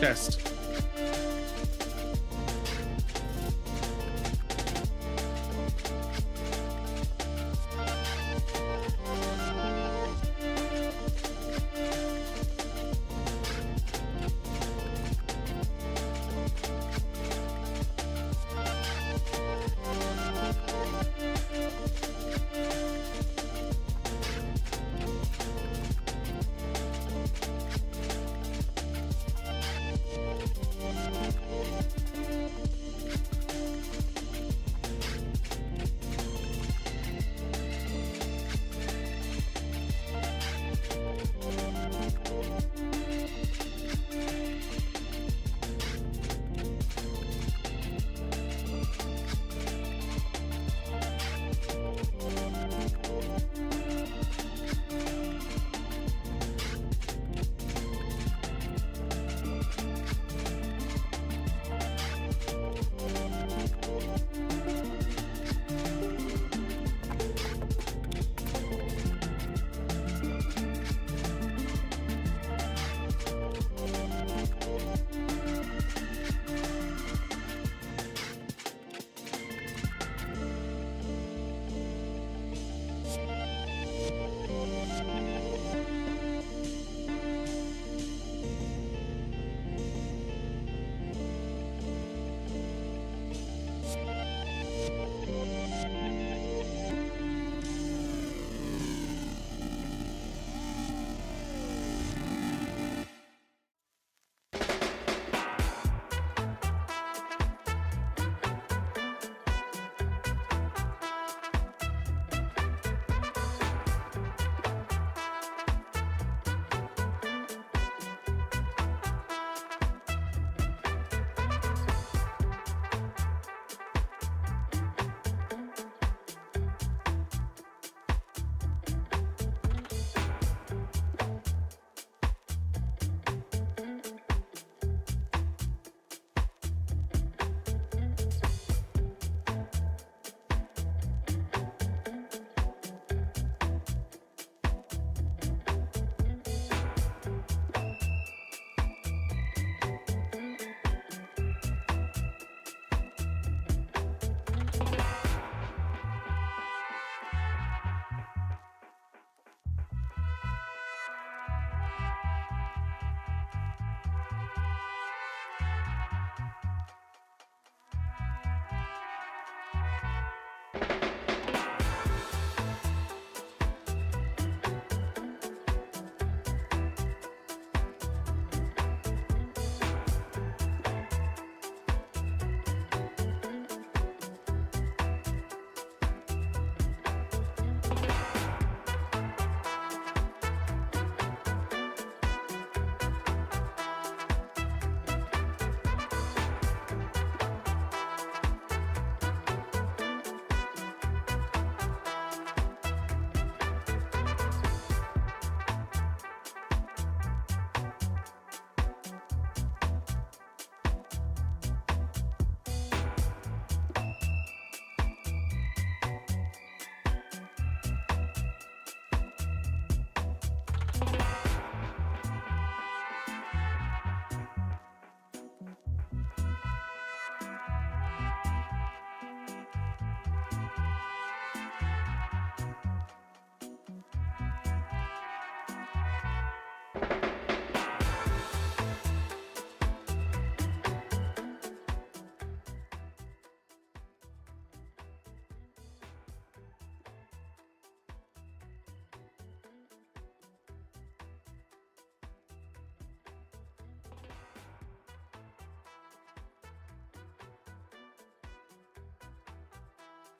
Test.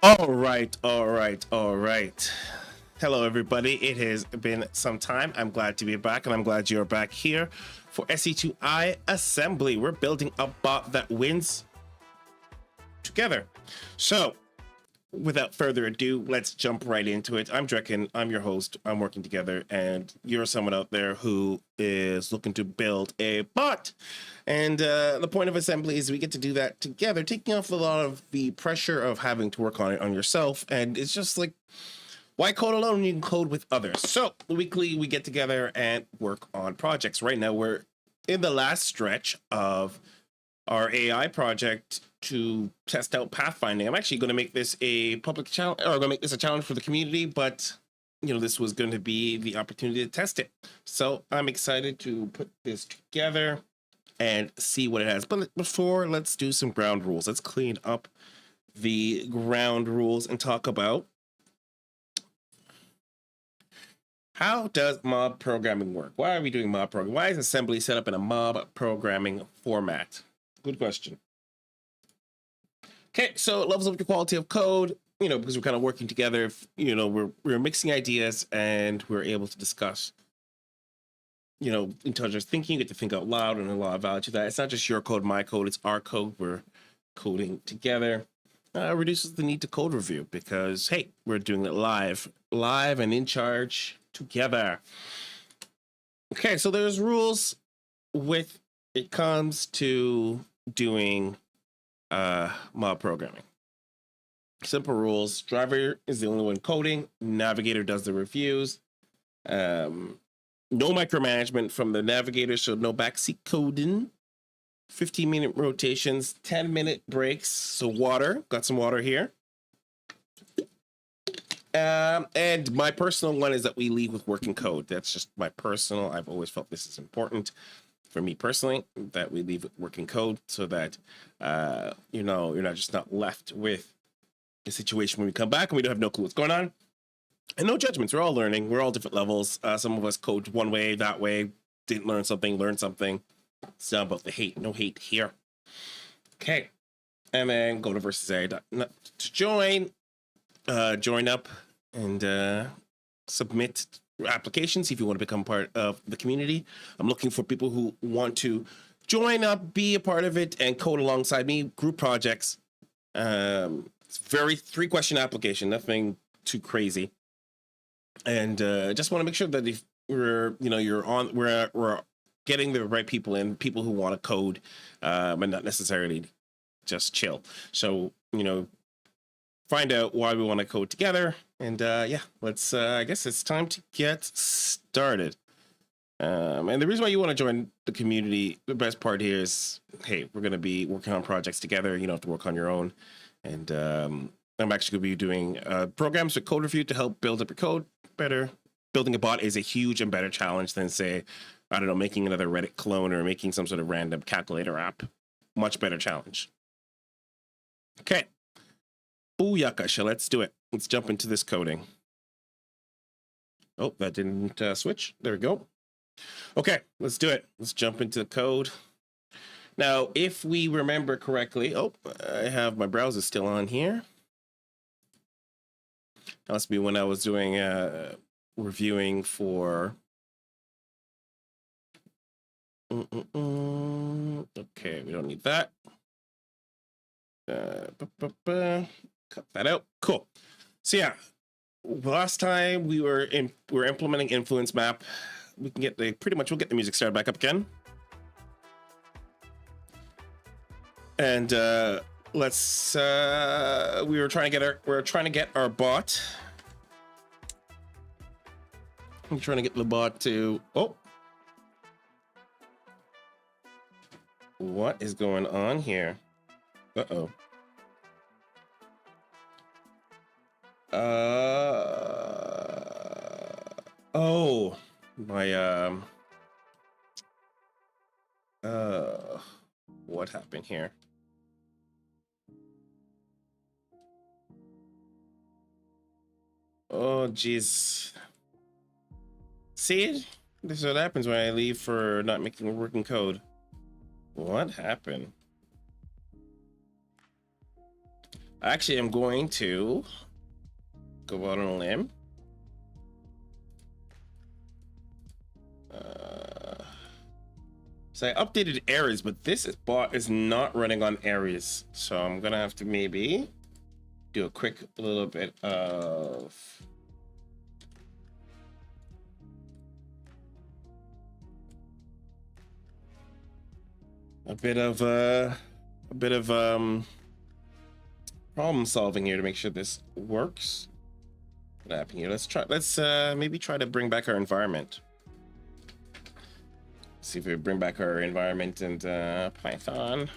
All right. Hello, everybody. It has been some time. I'm glad to be back, and I'm glad you're back here for SC2I Assembly. We're building a bot that wins together. So, without further ado, let's jump right into it. I'm Drekken. I'm your host. I'm working together, and you're someone out there who is looking to build a bot. And the point of assembly is we get to do that together, taking off a lot of the pressure of having to work on it on yourself. And it's just like Why code alone when you can code with others? So weekly we get together and work on projects. Right now we're in the last stretch of our AI project to test out pathfinding. I'm actually going to make this a public challenge, or I'm going to make this a challenge for the community, but this was going to be the opportunity to test it. So I'm excited to put this together and see what it has. But before, let's do some ground rules. Let's clean up the ground rules and talk about how does mob programming work? Why are we doing mob programming? Why is assembly set up in a mob programming format? Good question. Okay, so it levels up the quality of code, because we're kind of working together. We're mixing ideas and we're able to discuss, intelligent thinking. You get to think out loud, and a lot of value to that. It's not just your code, my code, it's our code. We're coding together. Reduces the need to code review because, hey, we're doing it live and in charge together. Okay, so there's rules with it comes to doing mob programming. Simple rules. Driver is the only one coding. Navigator does the reviews. No micromanagement from the navigator, so no backseat coding. 15-minute rotations, 10-minute breaks. So water, got some water here. And my personal one is that we leave with working code. That's just my personal. I've always felt this is important for me personally, that we leave with working code so that, you're not left with a situation when we come back and we don't have no clue what's going on. And no judgments. We're all learning. We're all different levels. Some of us code one way, that way, didn't learn something. It's not about the hate. No hate here. Okay. And then go to versus A to join. Join up and submit applications if you want to become part of the community. I'm looking for people who want to join up, be a part of it, and code alongside me. Group projects. It's very 3-question application, nothing too crazy. And just want to make sure that if we're getting the right people in, people who want to code, and not necessarily just chill. So find out why we want to code together, and let's. I guess it's time to get started. And the reason why you want to join the community, the best part here is, hey, we're going to be working on projects together. You don't have to work on your own. And I'm actually going to be doing programs with code review to help build up your code better. Building a bot is a huge and better challenge than, say, I don't know, making another Reddit clone or making some sort of random calculator app. Much better challenge. Okay. Booyakasha, let's do it. Let's jump into this coding. Oh, that didn't switch. There we go. Okay, let's do it. Let's jump into the code. Now, if we remember correctly, I have my browser still on here. That must be when I was doing reviewing for... Okay, we don't need that. Cut that out. Cool. So yeah, last time we were implementing influence map. We can get we'll get the music started back up again. And let's we're trying to get our bot. I'm trying to get the bot to what is going on here? Uh-oh. Oh, my, what happened here? Oh, jeez. See, this is what happens when I leave for not making a working code. What happened? Actually, I'm going to go out on a limb. So I updated Ares, but this bot is not running on Ares. So I'm gonna have to maybe do a quick little bit of problem solving here to make sure this works. What happened here? Let's maybe try to bring back our environment. See if we bring back our environment and Python.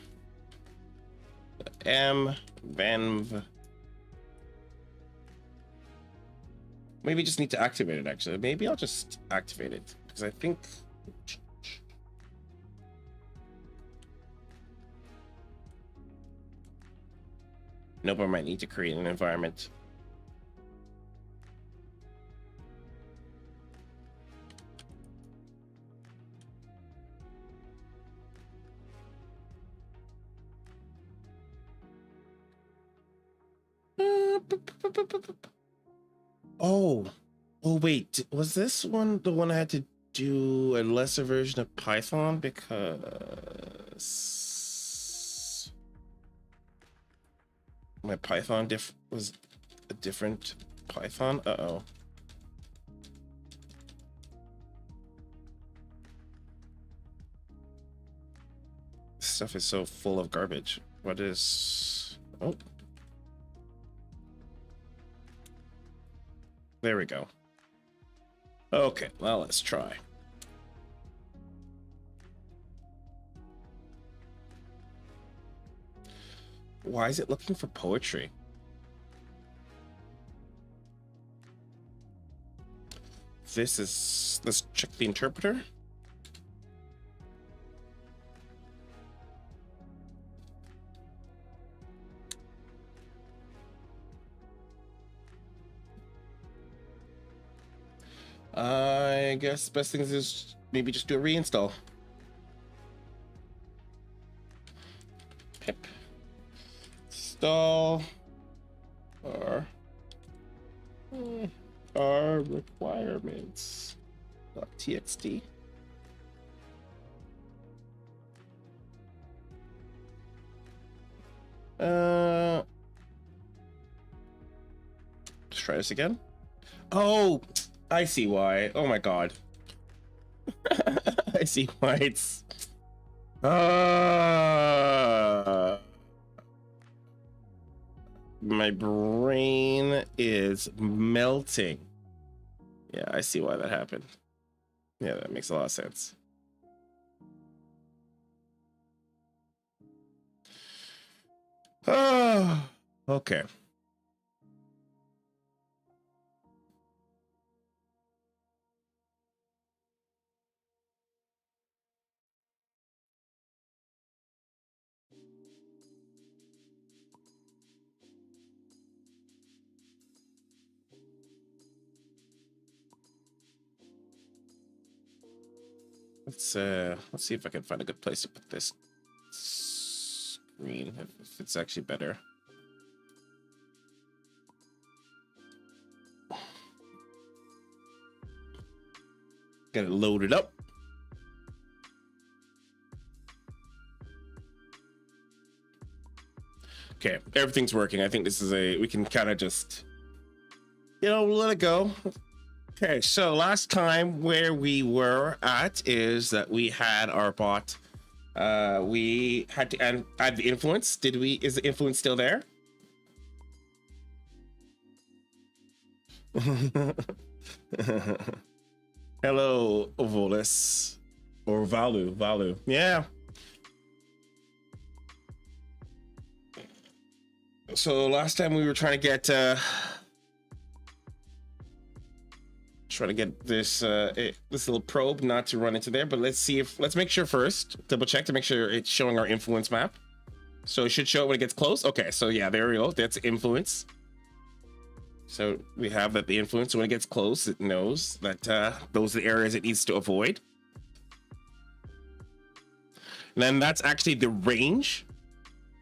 Venv. Maybe just need to activate it actually. Maybe I'll just activate it because I think nope, I might need to create an environment. Oh wait, was this one the one I had to do a lesser version of Python because my Python was a different Python? Uh-oh. This stuff is so full of garbage. What is... Oh. There we go. Okay, well, let's try. Why is it looking for poetry? This is... Let's check the interpreter. I guess best thing is maybe just do a reinstall. Pip install our requirements .txt. Let's try this again. Oh, I see why. Oh my god. I see why it's... my brain is melting. Yeah, I see why that happened. Yeah, that makes a lot of sense. Okay. Let's see if I can find a good place to put this screen, if it's actually better. Get it loaded up. Okay, everything's working. I think this is we can kind of just, let it go. Okay, so last time where we were at is that we had our bot. We had to add the influence. Is the influence still there? Hello, Volus. Or Valu. Yeah. So last time we were trying to get this this little probe not to run into there, but let's make sure first, double check to make sure it's showing our influence map. So it should show it when it gets close. Okay, so yeah, there we go. That's influence. So we have that the influence, when it gets close, it knows that those are the areas it needs to avoid. And then that's actually the range.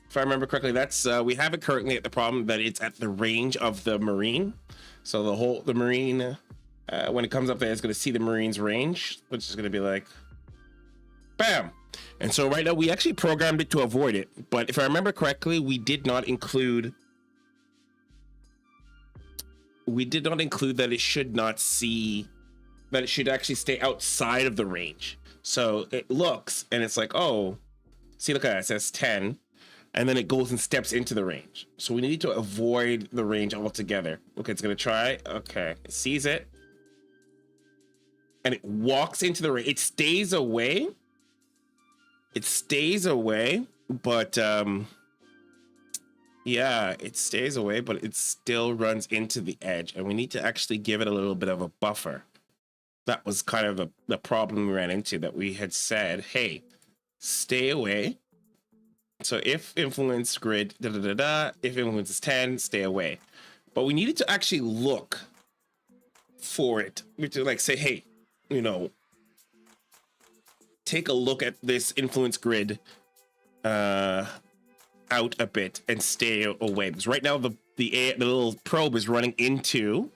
If I remember correctly, that's we have it currently at the problem that it's at the range of the marine. So the marine, when it comes up there, it's going to see the marine's range, which is going to be like, bam. And so right now we actually programmed it to avoid it. But if I remember correctly, we did not include that it should not see, that it should actually stay outside of the range. So it looks and it's like, oh, see, look at that, it says 10. and then it goes and steps into the range. So we need to avoid the range altogether. Okay, it's gonna try. Okay, it sees it, and it walks into the range. It stays away. It stays away, but yeah, it stays away, but it still runs into the edge, and we need to actually give it a little bit of a buffer. That was kind of the problem we ran into, that we had said, hey, stay away. So if influence grid, if influence is 10, stay away. But we needed to actually look for it. We had to like say, hey, you know, take a look at this influence grid out a bit and stay away. Because right now the little probe is running into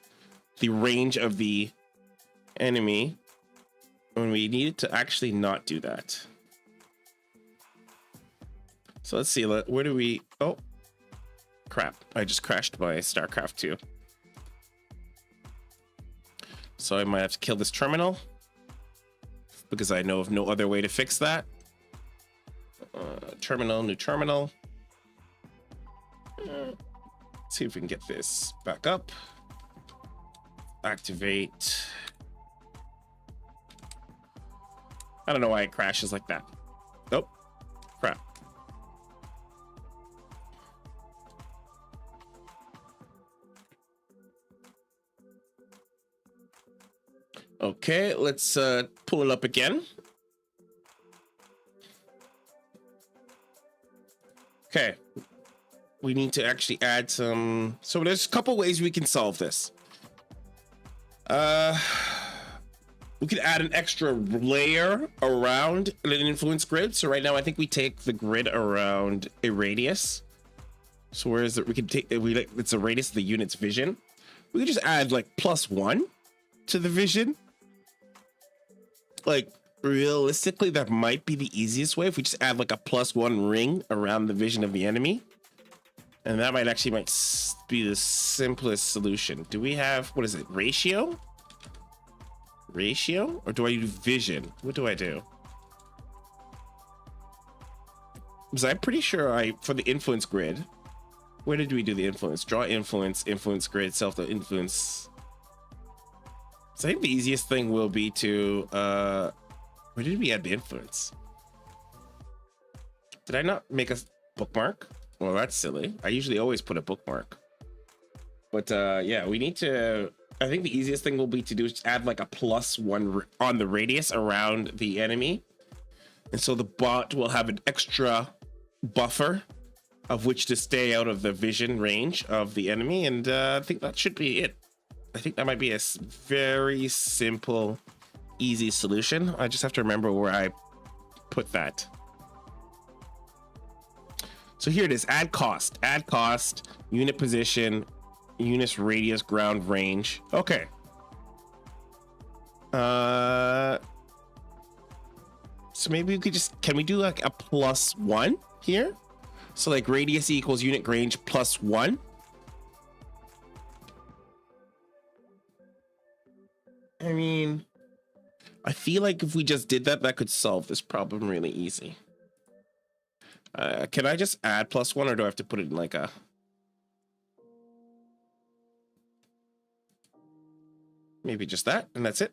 the range of the enemy when we needed to actually not do that. So let's see, where do we, oh crap, I just crashed my StarCraft 2. So I might have to kill this terminal because I know of no other way to fix that. Terminal, new terminal. Let's see if we can get this back up. Activate. I don't know why it crashes like that. Nope. Crap. Okay, let's pull it up again. Okay. We need to actually add some. So there's a couple ways we can solve this. We could add an extra layer around an influence grid. So right now, I think we take the grid around a radius. So where is it? We can take it's a radius of the unit's vision. We could just add like +1 to the vision. Like realistically, that might be the easiest way if we just add like a +1 ring around the vision of the enemy. And that might be the simplest solution. Do we have, what is it, ratio? Ratio? Or do I do vision? What do I do? Because I'm pretty sure for the influence grid, where did we do the influence? Draw influence, influence grid, self the influence. So I think the easiest thing will be to, where did we add the influence? Did I not make a bookmark? Well, that's silly. I usually always put a bookmark. But yeah, we need to, I think the easiest thing will be to do is add like a +1 on the radius around the enemy. And so the bot will have an extra buffer of which to stay out of the vision range of the enemy. And I think that should be it. I think that might be a very simple, easy solution. I just have to remember where I put that. So here it is, add cost, unit position, units radius, ground range. Okay. So maybe we could can we do like a +1 here? So like radius equals unit range +1. I mean, I feel like if we just did that, that could solve this problem really easy. Can I just add +1, or do I have to put it in like a... Maybe just that, and that's it.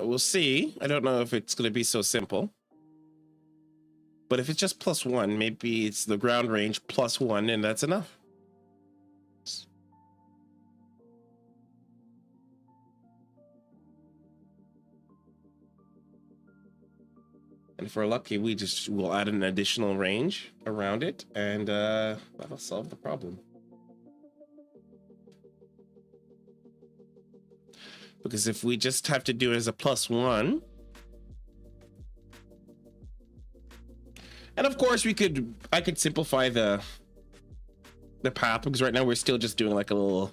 We'll see. I don't know if it's going to be so simple. But if it's just +1, maybe it's the ground range +1, and that's enough. And if we're lucky, we'll add an additional range around it, and that'll solve the problem. Because if we just have to do it as a +1, and of course I could simplify the path, because right now we're still just doing like a little,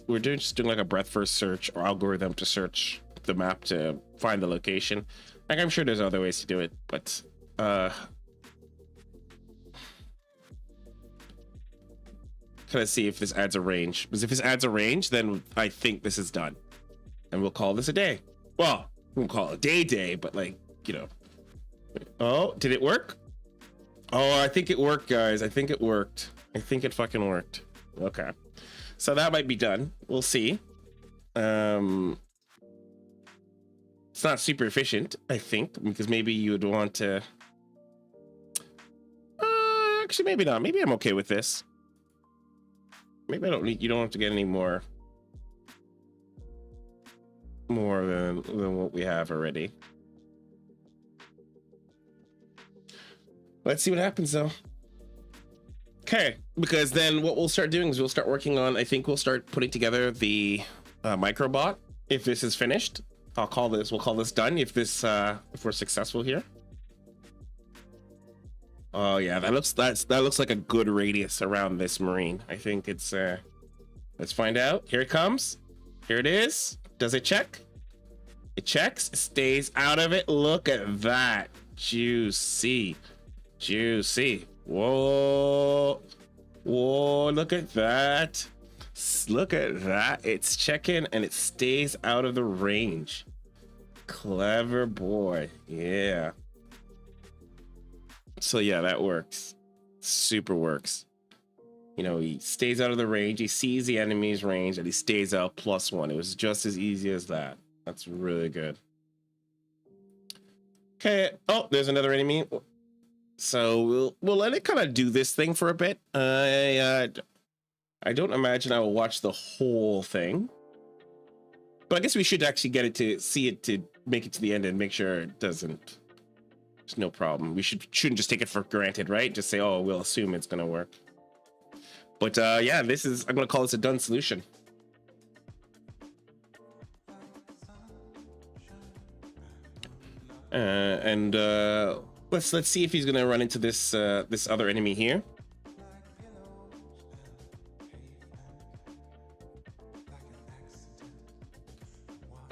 we're just doing like a breadth first search or algorithm to search the map to find the location. Like, I'm sure there's other ways to do it, but kind of see if this adds a range. Because if this adds a range, then I think this is done, and we'll call this a day. Well, won't call it day, but like, you know. Oh, did it work? Oh, I think it worked, guys. I think it worked. I think it fucking worked. Okay. So that might be done. We'll see. It's not super efficient, I think, because maybe you would want to... actually, maybe not. Maybe I'm okay with this. Maybe I don't need... You don't have to get any more than what we have already. Let's see what happens, though. Okay, because then what we'll start doing is we'll start working on... I think we'll start putting together the microbot. If this is finished, we'll call this done if we're successful here. Oh yeah, that looks like a good radius around this marine. I think it's let's find out. Here it comes. Here it is. Does it check? It checks. It stays out of it. Look at that. Juicy. Juicy. Whoa. Whoa, look at that. Look at that. It's checking and it stays out of the range. Clever boy. Yeah. So yeah, that works. Super works. You know, he stays out of the range. He sees the enemy's range and he stays out +1. It was just as easy as that. That's really good. Okay. Oh, there's another enemy. So we'll let it kind of do this thing for a bit. I don't imagine I will watch the whole thing, but I guess we should actually get it to see it to make it to the end and make sure it doesn't. There's no problem. We shouldn't just take it for granted, right? Just say, oh, we'll assume it's gonna work. But yeah, I'm gonna call this a done solution. And let's see if he's gonna run into this this other enemy here.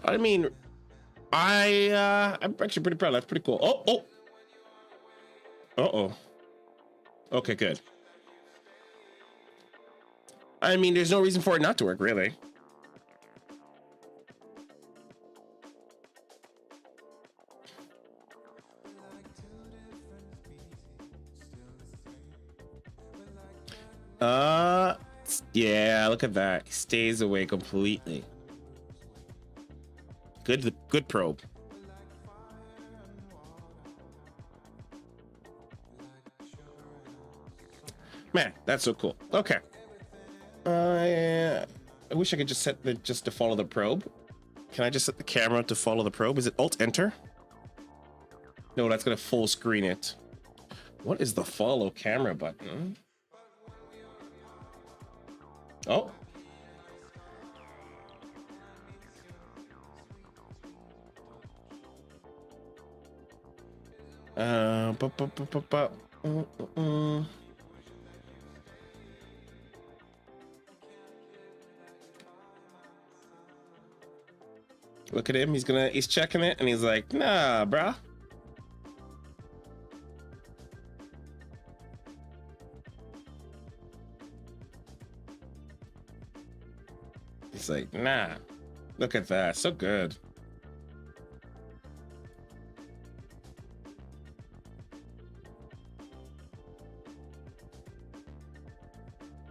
I mean, I'm actually pretty proud. That's pretty cool. Oh. Uh-oh. Okay, good. I mean, there's no reason for it not to work, really. Yeah, look at that. He stays away completely. Good probe. Man, that's so cool. Okay. I wish I could just set just to follow the probe. Can I just set the camera to follow the probe? Is it Alt Enter? No, that's gonna full screen it. What is the follow camera button? Oh. Look at him. He's checking it, and he's like, "Nah, bruh." He's like, "Nah." Look at that. So good.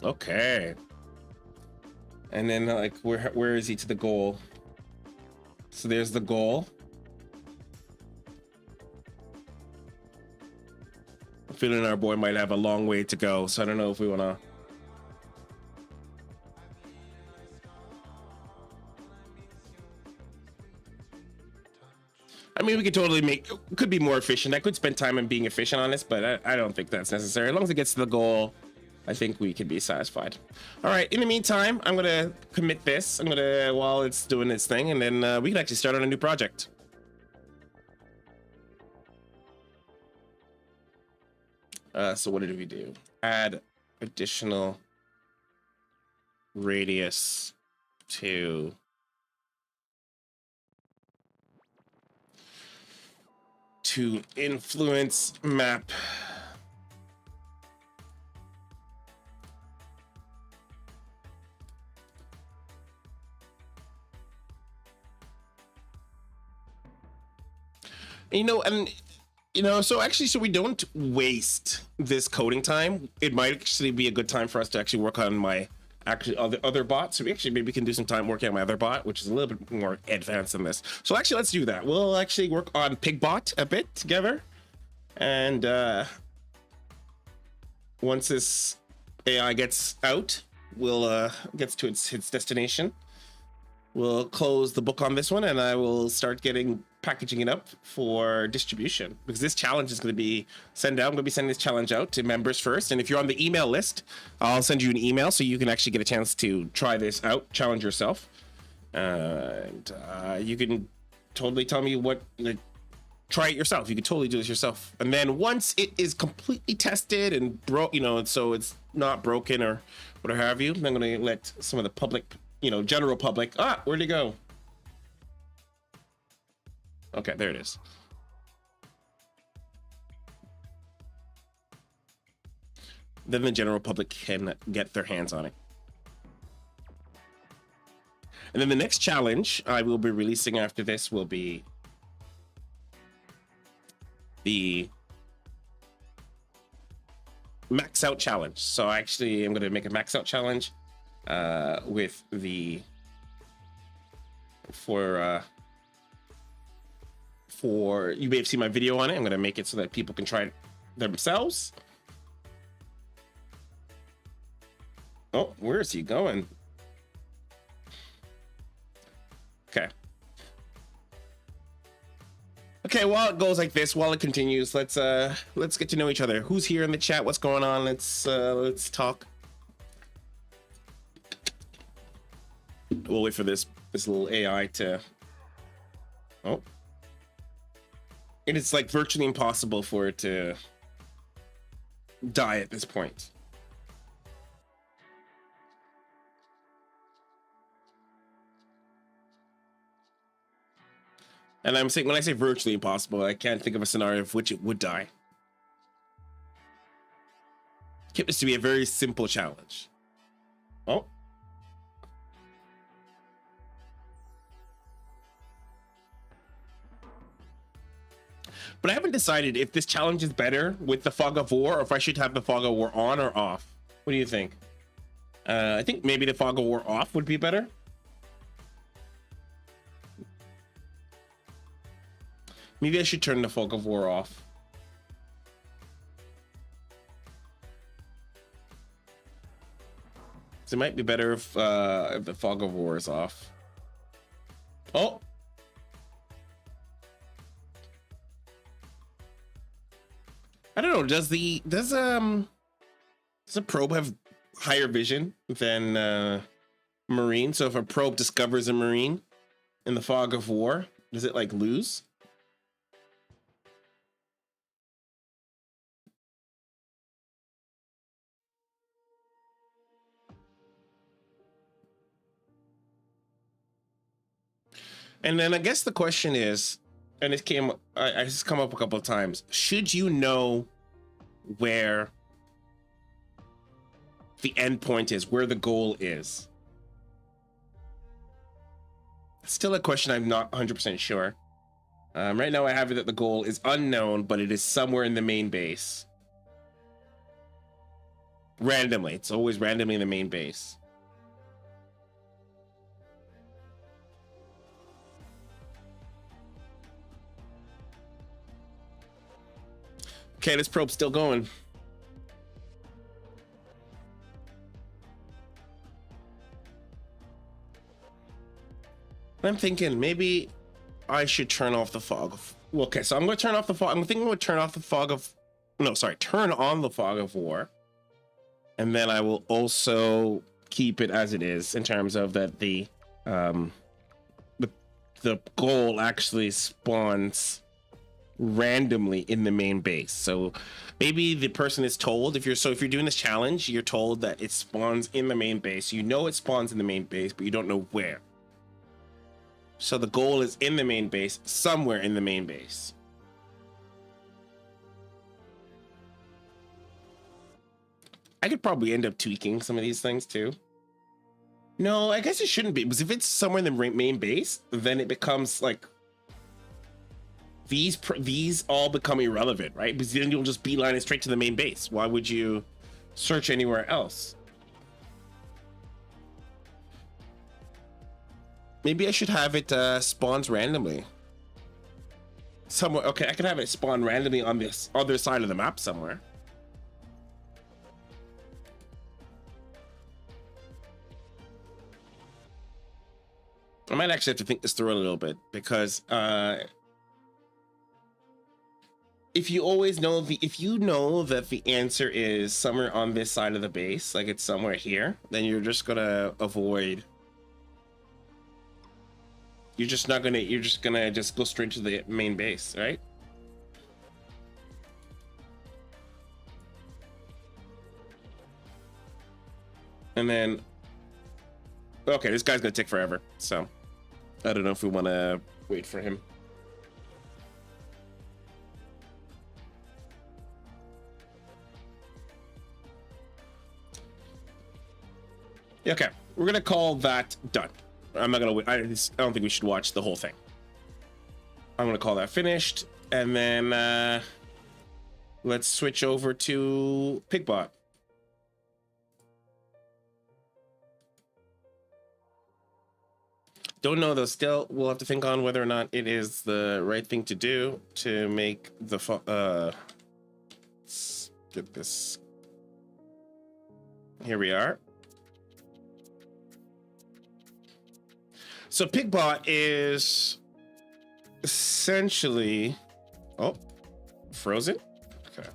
Okay. And then like where is he to the goal? So there's the goal. I'm feeling our boy might have a long way to go, so I don't know if we want to. I mean, we could totally could be more efficient. I could spend time in being efficient on this, but I don't think that's necessary. As long as it gets to the goal, I think we can be satisfied. All right, in the meantime, I'm gonna commit this. While it's doing its thing, and then we can actually start on a new project. So what did we do? Add additional radius to influence map. And so actually, so we don't waste this coding time. It might actually be a good time for us to actually work on my actually other bot. So we actually maybe can do some time working on my other bot, which is a little bit more advanced than this. So actually, let's do that. We'll actually work on Pigbot a bit together, and once this AI gets out, we'll gets to its destination. We'll close the book on this one, and I will start packaging it up for distribution, because this challenge is going to be sent out. I'm going to be sending this challenge out to members first, and if you're on the email list, I'll send you an email so you can actually get a chance to try this out, challenge yourself, and you can totally tell me what. Try it yourself. You can totally do this yourself, and then once it is completely tested and so it's not broken or whatever have you, I'm going to let some of the public, general public. Where'd it go? Okay, there it is. Then the general public can get their hands on it. And then the next challenge I will be releasing after this will be the max out challenge. So actually, I'm going to make a max out challenge with the for you may have seen my video on it. I'm going to make it so that people can try it themselves. Oh, where is he going? Okay, while it goes like this, while it continues, let's get to know each other. Who's here in the chat? What's going on? Let's talk. We'll wait for this little AI to. Oh, it is like virtually impossible for it to die at this point. And I'm saying, when I say virtually impossible, I can't think of a scenario of which it would die. Kept this to be a very simple challenge. Oh. But I haven't decided if this challenge is better with the Fog of War, or if I should have the Fog of War on or off. What do you think? I think maybe the Fog of War off would be better. Maybe I should turn the Fog of War off. So it might be better if the Fog of War is off. Oh. I don't know. Does a probe have higher vision than Marine? So if a probe discovers a Marine in the Fog of War, does it like lose? And then I guess the question is, and it came, I just come up a couple of times. Should you know where the end point is, where the goal is? Still a question I'm not 100% sure. Right now I have it that the goal is unknown, but it is somewhere in the main base. Randomly. It's always randomly in the main base. Okay, this probe's still going. I'm thinking maybe I should turn off the fog of. Okay, so I'm going to turn off the fog. I'm thinking I'm going to turn off the fog of. No, sorry, turn on the Fog of War, and then I will also keep it as it is in terms of that the goal actually spawns randomly in the main base. So maybe the person is told, if you're doing this challenge, you're told that it spawns in the main base. You know it spawns in the main base, but you don't know where. So the goal is in the main base, somewhere in the main base. I could probably end up tweaking some of these things too. No, I guess it shouldn't be, because if it's somewhere in the main base, then it becomes like these all become irrelevant, right? Because then you'll just beeline it straight to the main base. Why would you search anywhere else? Maybe I should have it spawns randomly somewhere. Okay, I can have it spawn randomly on this other side of the map somewhere. I might actually have to think this through a little bit, because if you always know if you know that the answer is somewhere on this side of the base, like it's somewhere here, then you're just gonna avoid. You're just gonna go straight to the main base, right? And then, okay, this guy's gonna take forever, so I don't know if we want to wait for him. Okay, we're gonna call that done. I'm not gonna wait. I don't think we should watch the whole thing. I'm gonna call that finished, and then let's switch over to Pigbot. Don't know though. Still, we'll have to think on whether or not it is the right thing to do to make the let's get this. Here we are. So Pigbot is essentially, oh, frozen. Okay.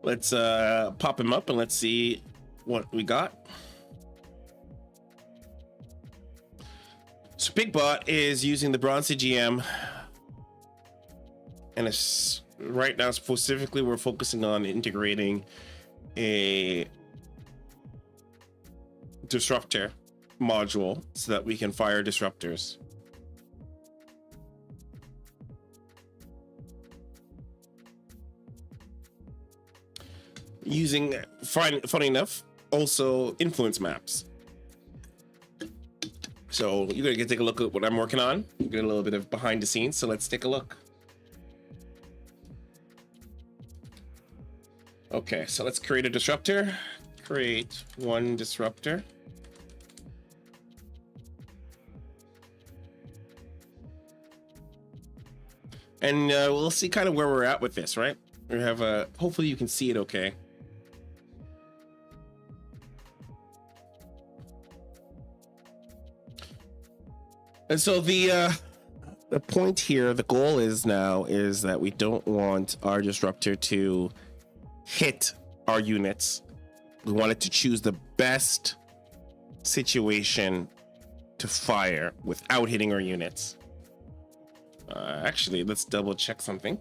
Let's pop him up and let's see what we got. So Pigbot is using the Bronze CGM, and it's right now specifically we're focusing on integrating a disruptor module so that we can fire disruptors. Using, funny enough, also influence maps. So you're gonna take a look at what I'm working on. You get a little bit of behind the scenes, so let's take a look. Okay, so let's create a disruptor. Create one disruptor. And we'll see kind of where we're at with this, right? We have a, hopefully you can see it okay. And so the point here, the goal is now is that we don't want our disruptor to hit our units. We want it to choose the best situation to fire without hitting our units. Actually, let's double check something.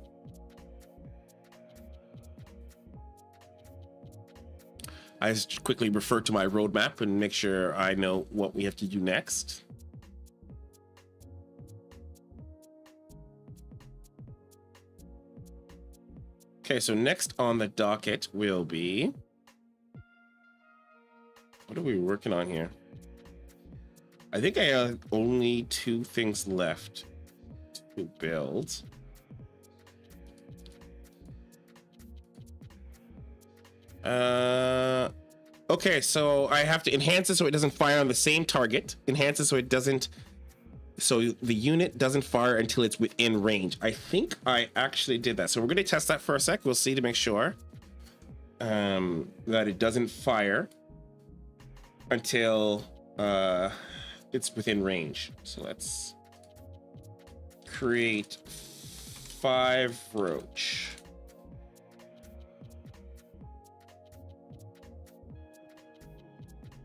I just quickly refer to my roadmap and make sure I know what we have to do next. Okay, so next on the docket will be, what are we working on here? I think I have only 2 things left to build. Okay, so I have to enhance it so it doesn't fire on the same target. Enhance it so it doesn't, so the unit doesn't fire until it's within range. I think I actually did that. So we're going to test that for a sec. We'll see to make sure that it doesn't fire until it's within range. So let's create 5 roach.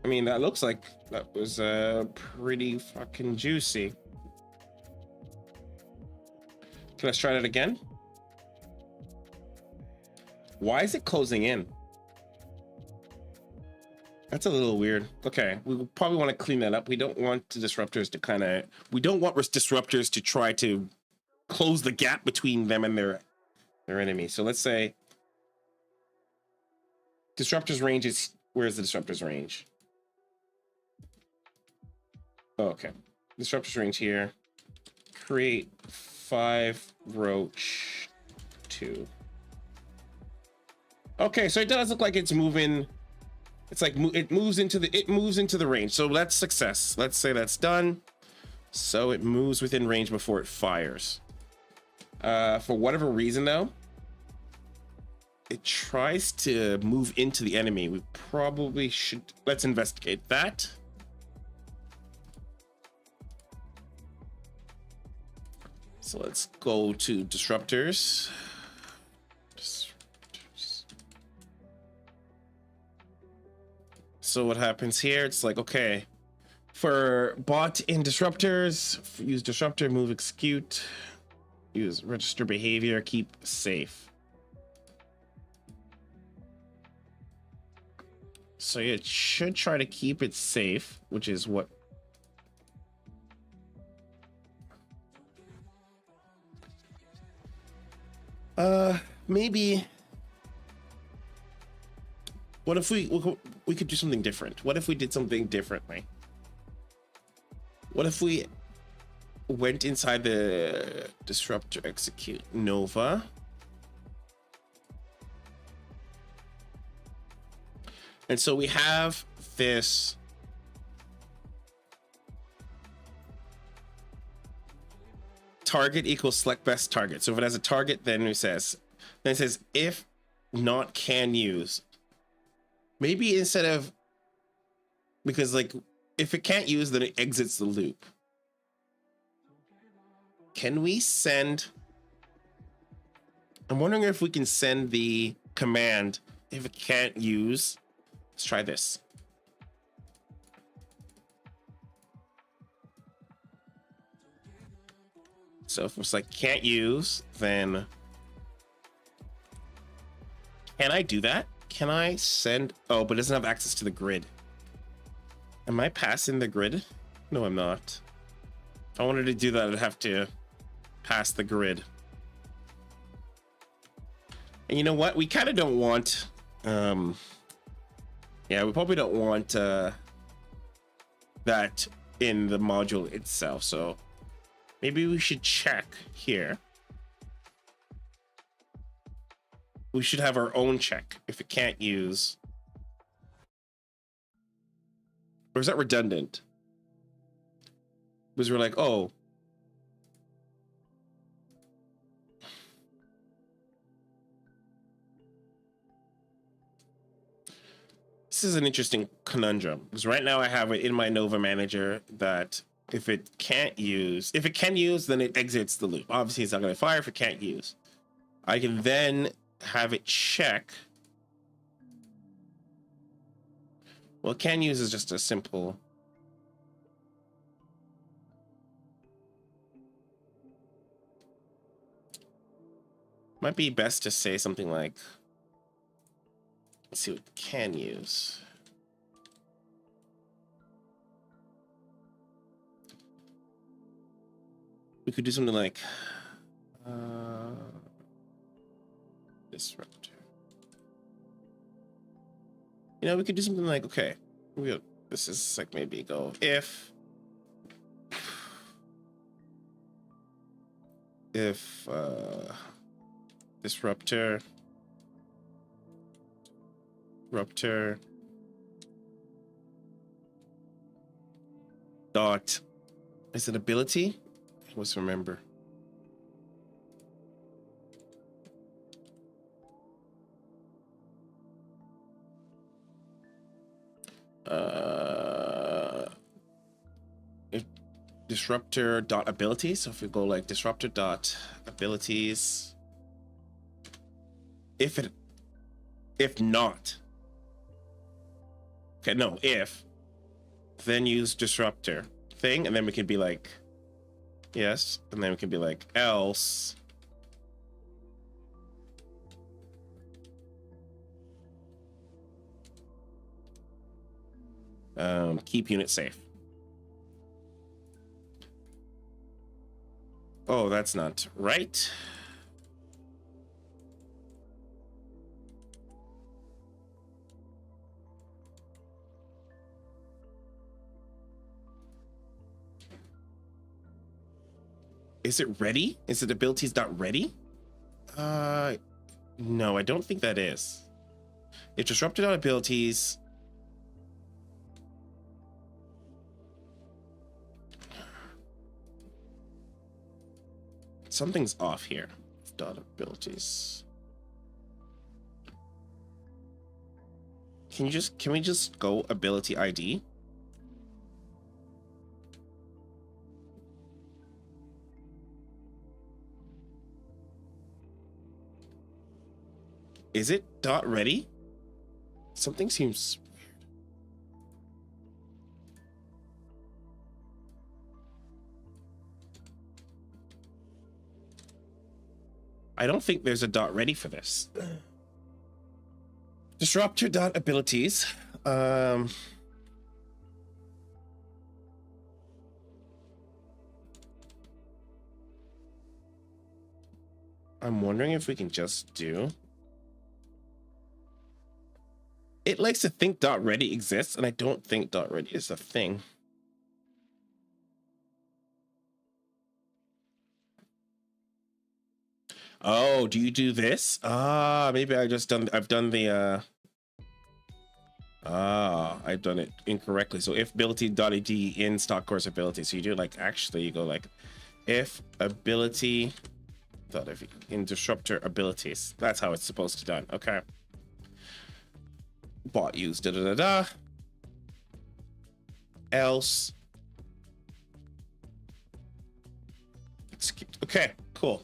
I mean, that looks like that was pretty fucking juicy. Okay, let's try that again. Why is it closing in? That's a little weird. Okay, we probably want to clean that up. We don't want the disruptors to kind of, we don't want disruptors to try to close the gap between them and their enemy. So let's say disruptor's range is Where's the disruptor's range? Oh, okay. Disruptor's range here. Create 5 roach 2. Okay, so it does look like it's moving. It's like it moves into the range. So that's success. Let's say that's done. So it moves within range before it fires. For whatever reason though, it tries to move into the enemy. We probably should, let's investigate that. So let's go to disruptors. So what happens here? It's like, okay, for bot in disruptors, use disruptor, move, execute, use register behavior, keep safe. So it should try to keep it safe, which is what. Maybe. What if we could do something different? What if we did something differently? What if we went inside the disruptor, execute Nova? And so we have this target equals select best target. So if it has a target, then it says if not can use. Maybe instead of, because like if it can't use, then it exits the loop. Can we send? I'm wondering if we can send the command if it can't use. Let's try this. So if it's like can't use, then can I do that? Can I send? Oh, but it doesn't have access to the grid. Am I passing the grid? No, I'm not. If I wanted to do that, I'd have to pass the grid. And you know what? We kind of don't want, yeah, we probably don't want that in the module itself. So maybe we should check here. We should have our own check if it can't use. Or is that redundant? Because we're like, oh. This is an interesting conundrum. Because right now I have it in my Nova manager that if it can't use, if it can use, then it exits the loop. Obviously it's not going to fire if it can't use. I can then have it check. Well, can use is just a simple. Might be best to say something like, let's see what can use. We could do something like disruptor. You know, we could do something like, okay, this is like maybe go if disruptor dot, is it ability? Let's remember. If disruptor dot abilities. So if we go like disruptor dot abilities, if not, okay, no, if, then use disruptor thing, and then we can be like, yes, and then we can be like else. Keep unit safe. Oh, that's not right. Is it ready? Is it abilities dot ready? No, I don't think that is. If disrupted on abilities. Something's off here. Dot abilities. Can we just go ability ID? Is it dot ready? Something seems weird. I don't think there's a dot ready for this. Disruptor dot abilities. I'm wondering if we can just do. It likes to think dot ready exists, and I don't think dot ready is a thing. Oh, do you do this? Maybe I've done it incorrectly. So if ability.id in stock course ability. So you do like actually you go like if ability in disruptor abilities. That's how it's supposed to be done. Okay. Bot use else. Okay, cool.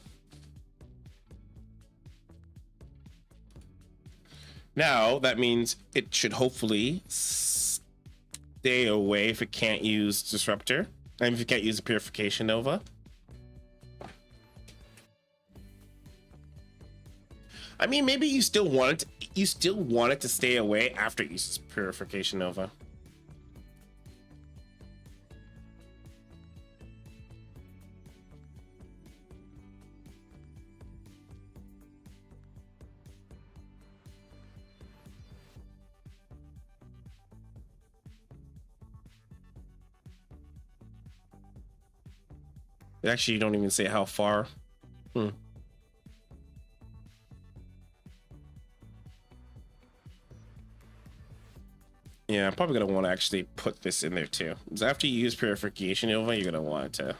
Now that means it should hopefully stay away if it can't use disruptor, and if you can't use a purification nova. I mean, maybe you still want it to stay away after it uses purification nova. Actually, you don't even say how far. Yeah, I'm probably gonna want to actually put this in there too. Because after you use purification nova, you're gonna want it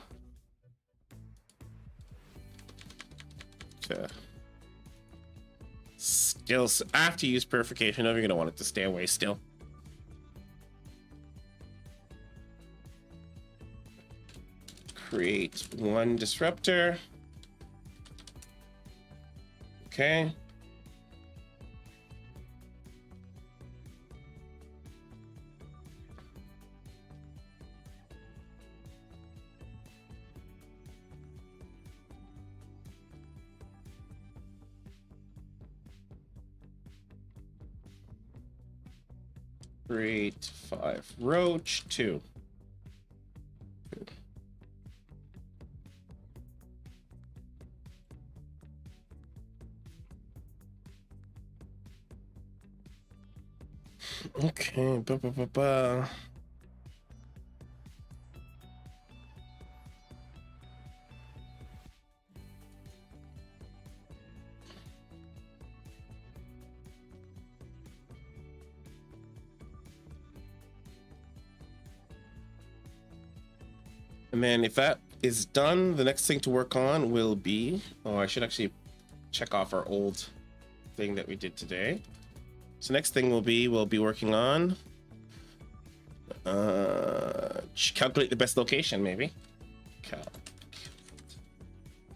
to still, after you use purification nova, you're gonna want it to stay away still. Create one disruptor. Okay. Create 5 roach 2. Okay. And then if that is done, the next thing to work on will be, I should actually check off our old thing that we did today. So next thing we'll be working on calculate the best location, maybe.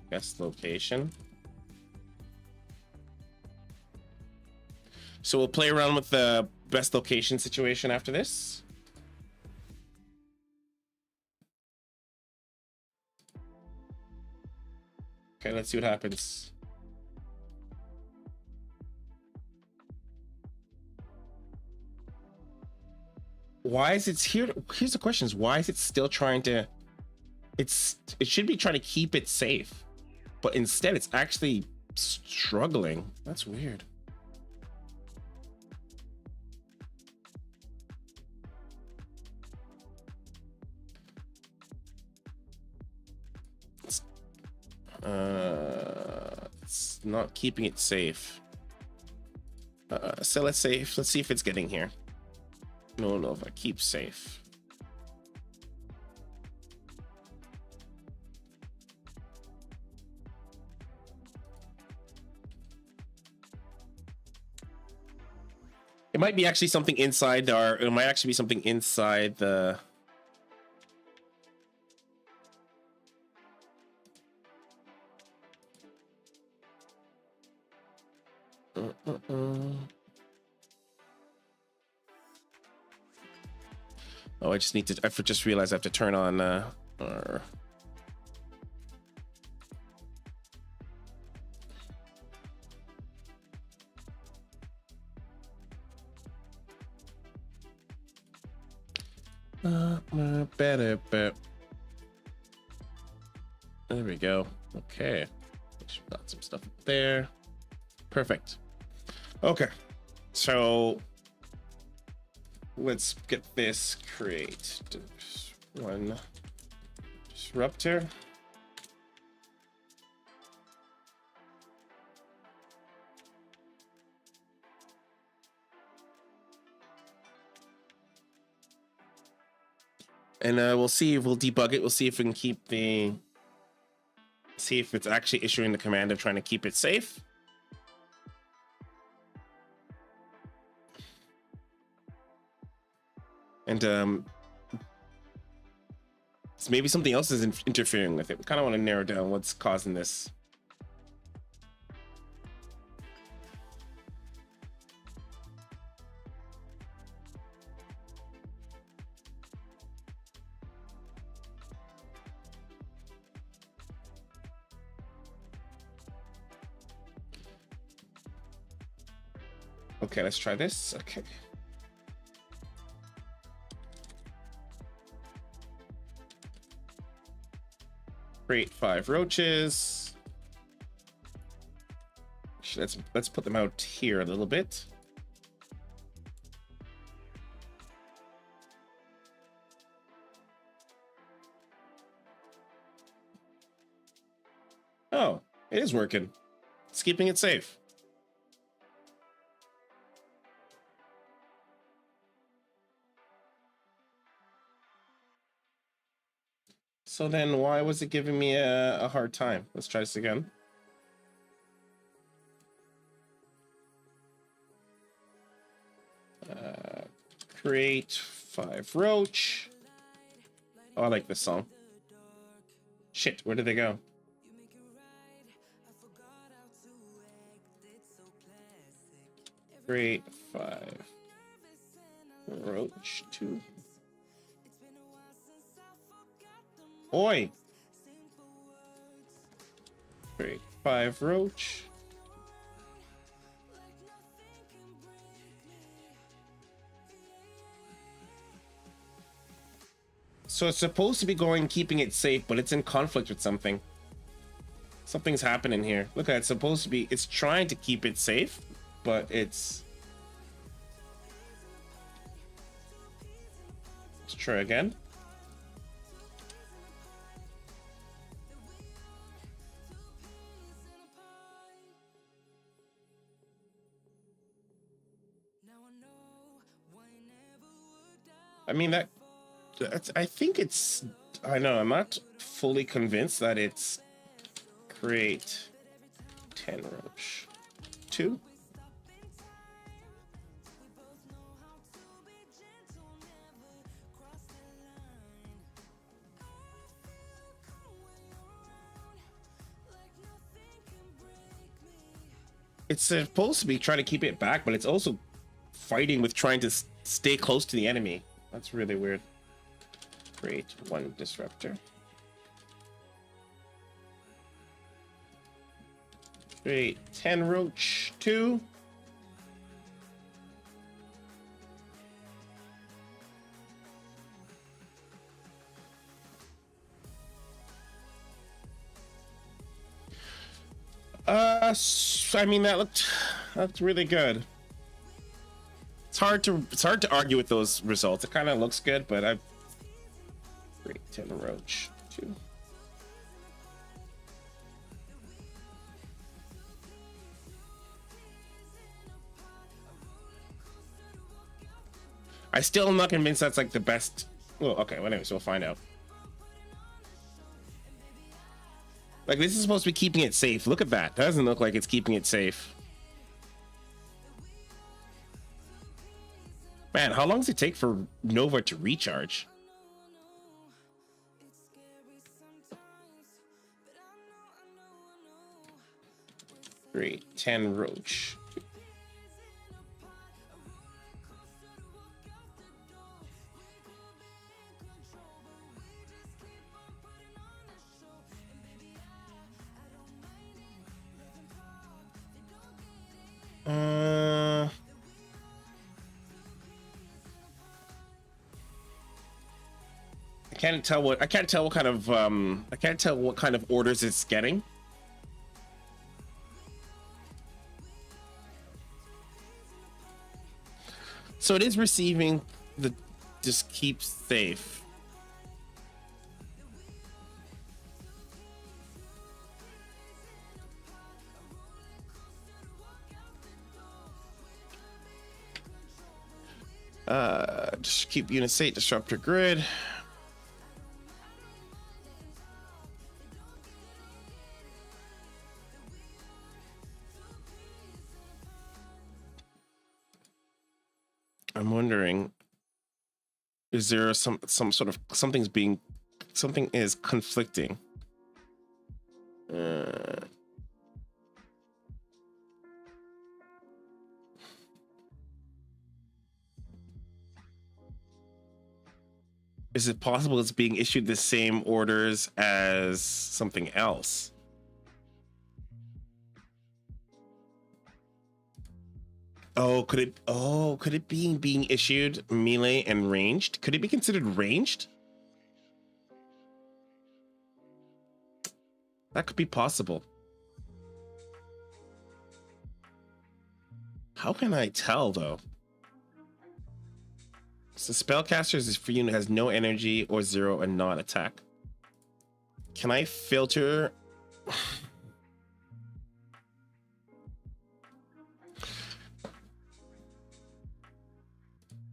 Best location. So we'll play around with the best location situation after this. Okay, let's see what happens. Why is it here? Here's the question: is why is it still trying to? It should be trying to keep it safe, but instead it's actually struggling. That's weird. It's not keeping it safe. So let's see if it's getting here. No, if I keep safe. It might be actually something inside our. It might actually be something inside the. Oh, I just need to. I just realized I have to turn on our. Better. There we go. Okay, got some stuff up there. Perfect. Okay, so let's get this. Create one disruptor. And we'll see if we'll debug it. We'll see if we can keep the. See if it's actually issuing the command of trying to keep it safe. And maybe something else is interfering with it. We kind of want to narrow down what's causing this. Okay, let's try this. Okay. Create 5 roaches. Let's put them out here a little bit. Oh, it is working. It's keeping it safe. So then why was it giving me a hard time? Let's try this again. Create 5 roach. Oh, I like this song. Shit, where did they go? Create 5 roach 2. Oi! Create 5 roach. So it's supposed to be going, keeping it safe, but it's in conflict with something. Something's happening here. Look at it, it's supposed to be, it's trying to keep it safe, but it's... Let's try again. I mean, I think it's, I know, I'm not fully convinced that it's create 10 roach 2. It's supposed to be trying to keep it back, but it's also fighting with trying to stay close to the enemy. That's really weird. Create 1 disruptor. Create 10 roach 2. I mean, that's really good. It's hard to argue with those results. It kind of looks good, but I create 10 roach 2. I still am not convinced that's like the best. Well, okay, well, anyways, we'll find out. Like, this is supposed to be keeping it safe. Look at that. That doesn't look like it's keeping it safe. Man, how long does it take for Nova to recharge? 10 Roach. I can't tell what kind of orders it's getting. So it is receiving the just keep safe. Just keep unit state, disruptor grid. I'm wondering, is there some sort of something is conflicting? Is it possible it's being issued the same orders as something else? Could it be being issued melee and ranged? Could it be considered ranged? That could be possible. How can I tell though? So spellcasters is for unit has no energy or 0 and not attack. Can I filter?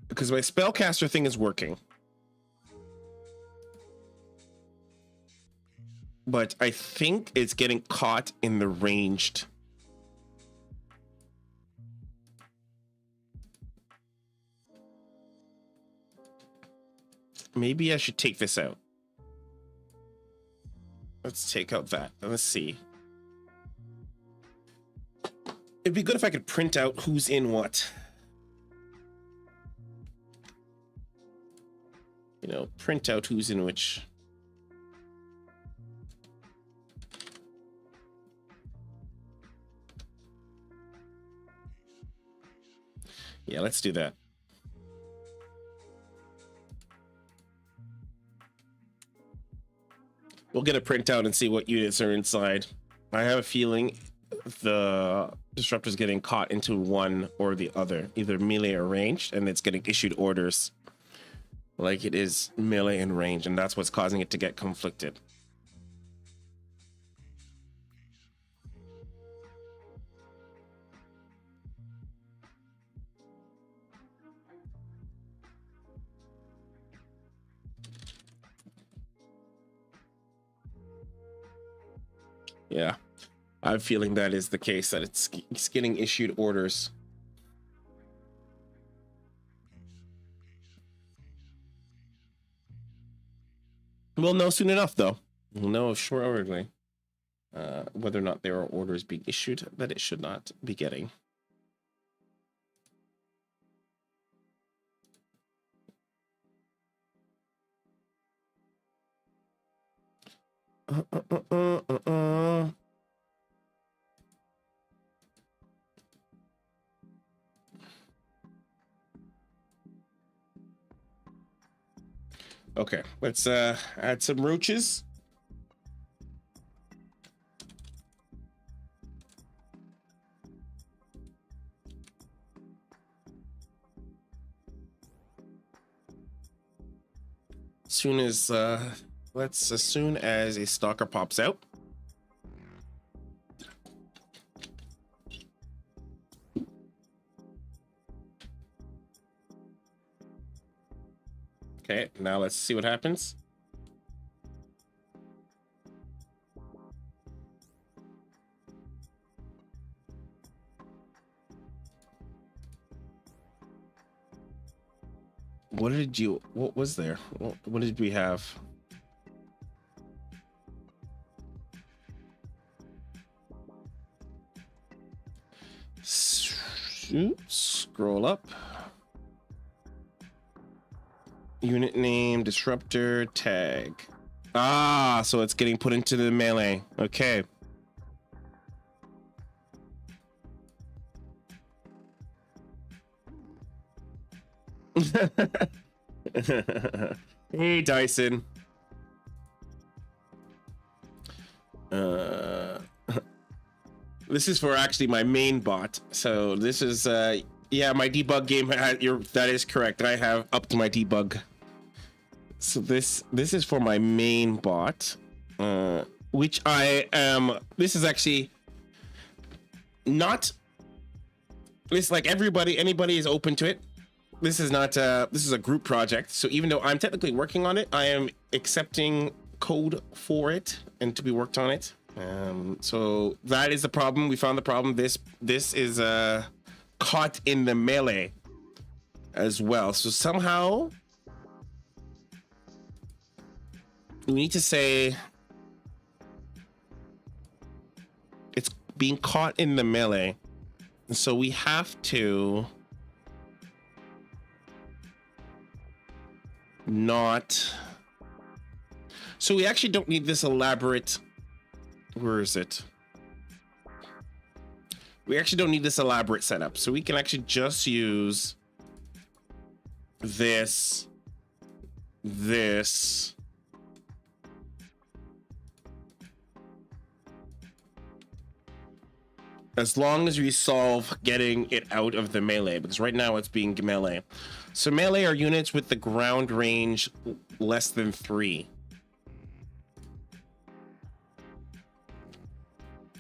Because my spellcaster thing is working. But I think it's getting caught in the ranged. Maybe I should take this out. Let's take out that. Let's see. It'd be good if I could print out who's in what. You know, print out who's in which. Yeah, let's do that. We'll get a printout and see what units are inside. I have a feeling the disruptor's getting caught into one or the other, either melee or ranged, and it's getting issued orders like it is melee and range, and that's what's causing it to get conflicted. Yeah, I'm feeling that is the case, that it's getting issued orders. We'll know soon enough, though. We'll know shortly whether or not there are orders being issued that it should not be getting. Okay, let's add some roaches. As soon as a stalker pops out. Okay, now let's see what happens. What was there? What did we have? Scroll up. Unit name, disruptor, tag. Ah, so it's getting put into the melee. Okay. Hey, Dyson. This is for actually my main bot. So this is yeah, my debug game. That is correct. I have upped my debug. So this is for my main bot, which I am. This is actually not. This like anybody is open to it. This is not. This is a group project. So even though I'm technically working on it, I am accepting code for it and to be worked on it. So that is the problem. We found the problem. This is caught in the melee as well. So somehow we need to say it's being caught in the melee. So we have to not. So we actually don't need this elaborate. Where is it? We actually don't need this elaborate setup. So we can actually just use this. As long as we solve getting it out of the melee, because right now it's being melee. So melee are units with the ground range less than 3.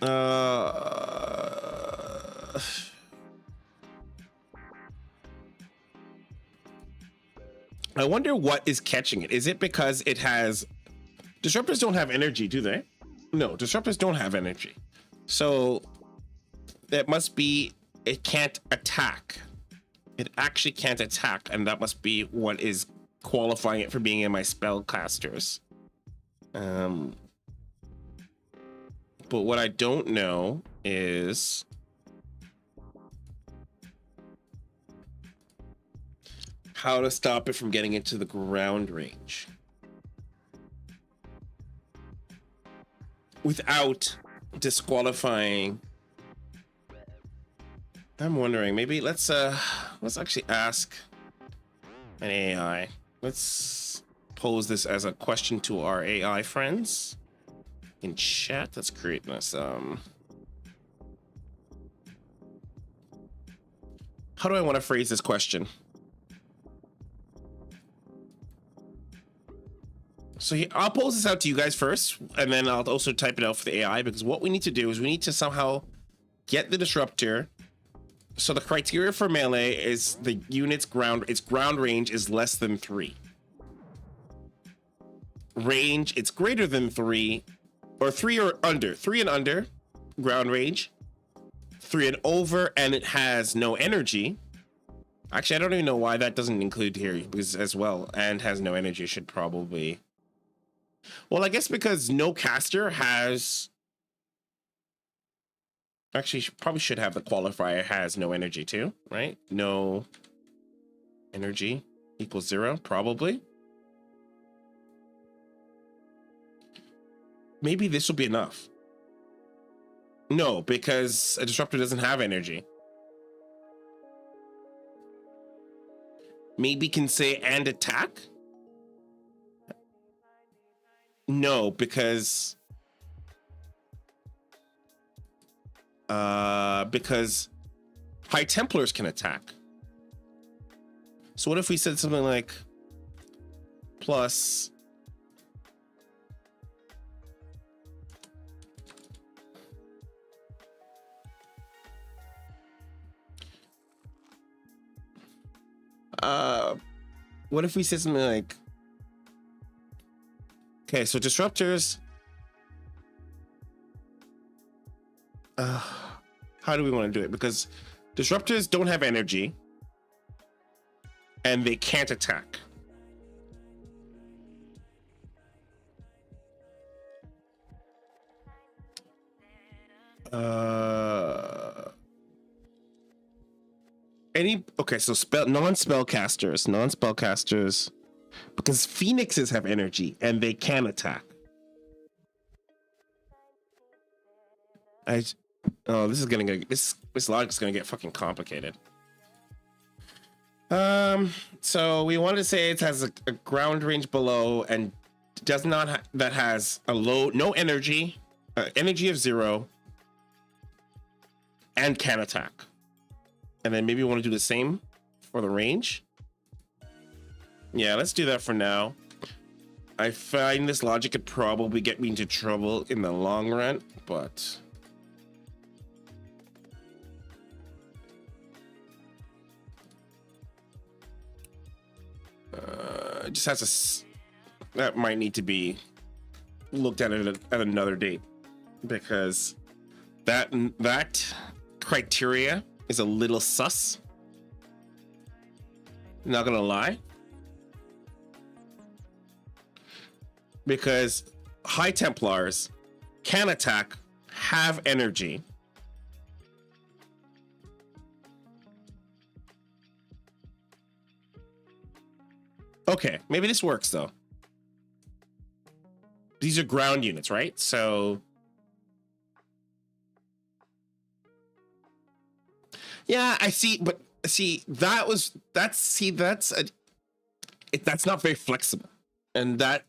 I wonder what is catching it. Is it because it has disruptors don't have energy, do they? No, disruptors don't have energy. So that must be it can't attack. It actually can't attack, and that must be what is qualifying it for being in my spellcasters. But what I don't know is how to stop it from getting into the ground range without disqualifying. I'm wondering, maybe let's actually ask an AI. Let's pose this as a question to our AI friends in chat. Let's create this. How do I want to phrase this question? So I'll pose this out to you guys first, and then I'll also type it out for the AI, because what we need to do is we need to somehow get the disruptor. So the criteria for melee is the unit's ground range is less than 3. Range, it's greater than 3, or 3 or under. 3 and under, ground range. 3 and over, and it has no energy. Actually, I don't even know why that doesn't include here, because as well, and has no energy should probably. Well, I guess because no caster has. Actually, probably should have the qualifier has no energy too, right? No energy equals 0, probably. Maybe this will be enough. No, because a disruptor doesn't have energy. Maybe can say and attack? No, because High Templars can attack. So what if we said something like plus what if we said something like, okay, so disruptors, how do we want to do it? Because disruptors don't have energy and they can't attack. Okay, so non-spellcasters, because phoenixes have energy and they can attack. This logic is gonna get fucking complicated. So we wanted to say it has a ground range below and does not that has a no energy, energy of 0, and can attack. And then maybe we want to do the same for the range. Yeah, let's do that for now. I find this logic could probably get me into trouble in the long run, but it just has that might need to be looked at another date, because that criteria is a little sus. Not gonna lie, because High Templars can attack, have energy, okay, maybe this works though. These are ground units, right? So yeah, I see, but see, that's not very flexible, and that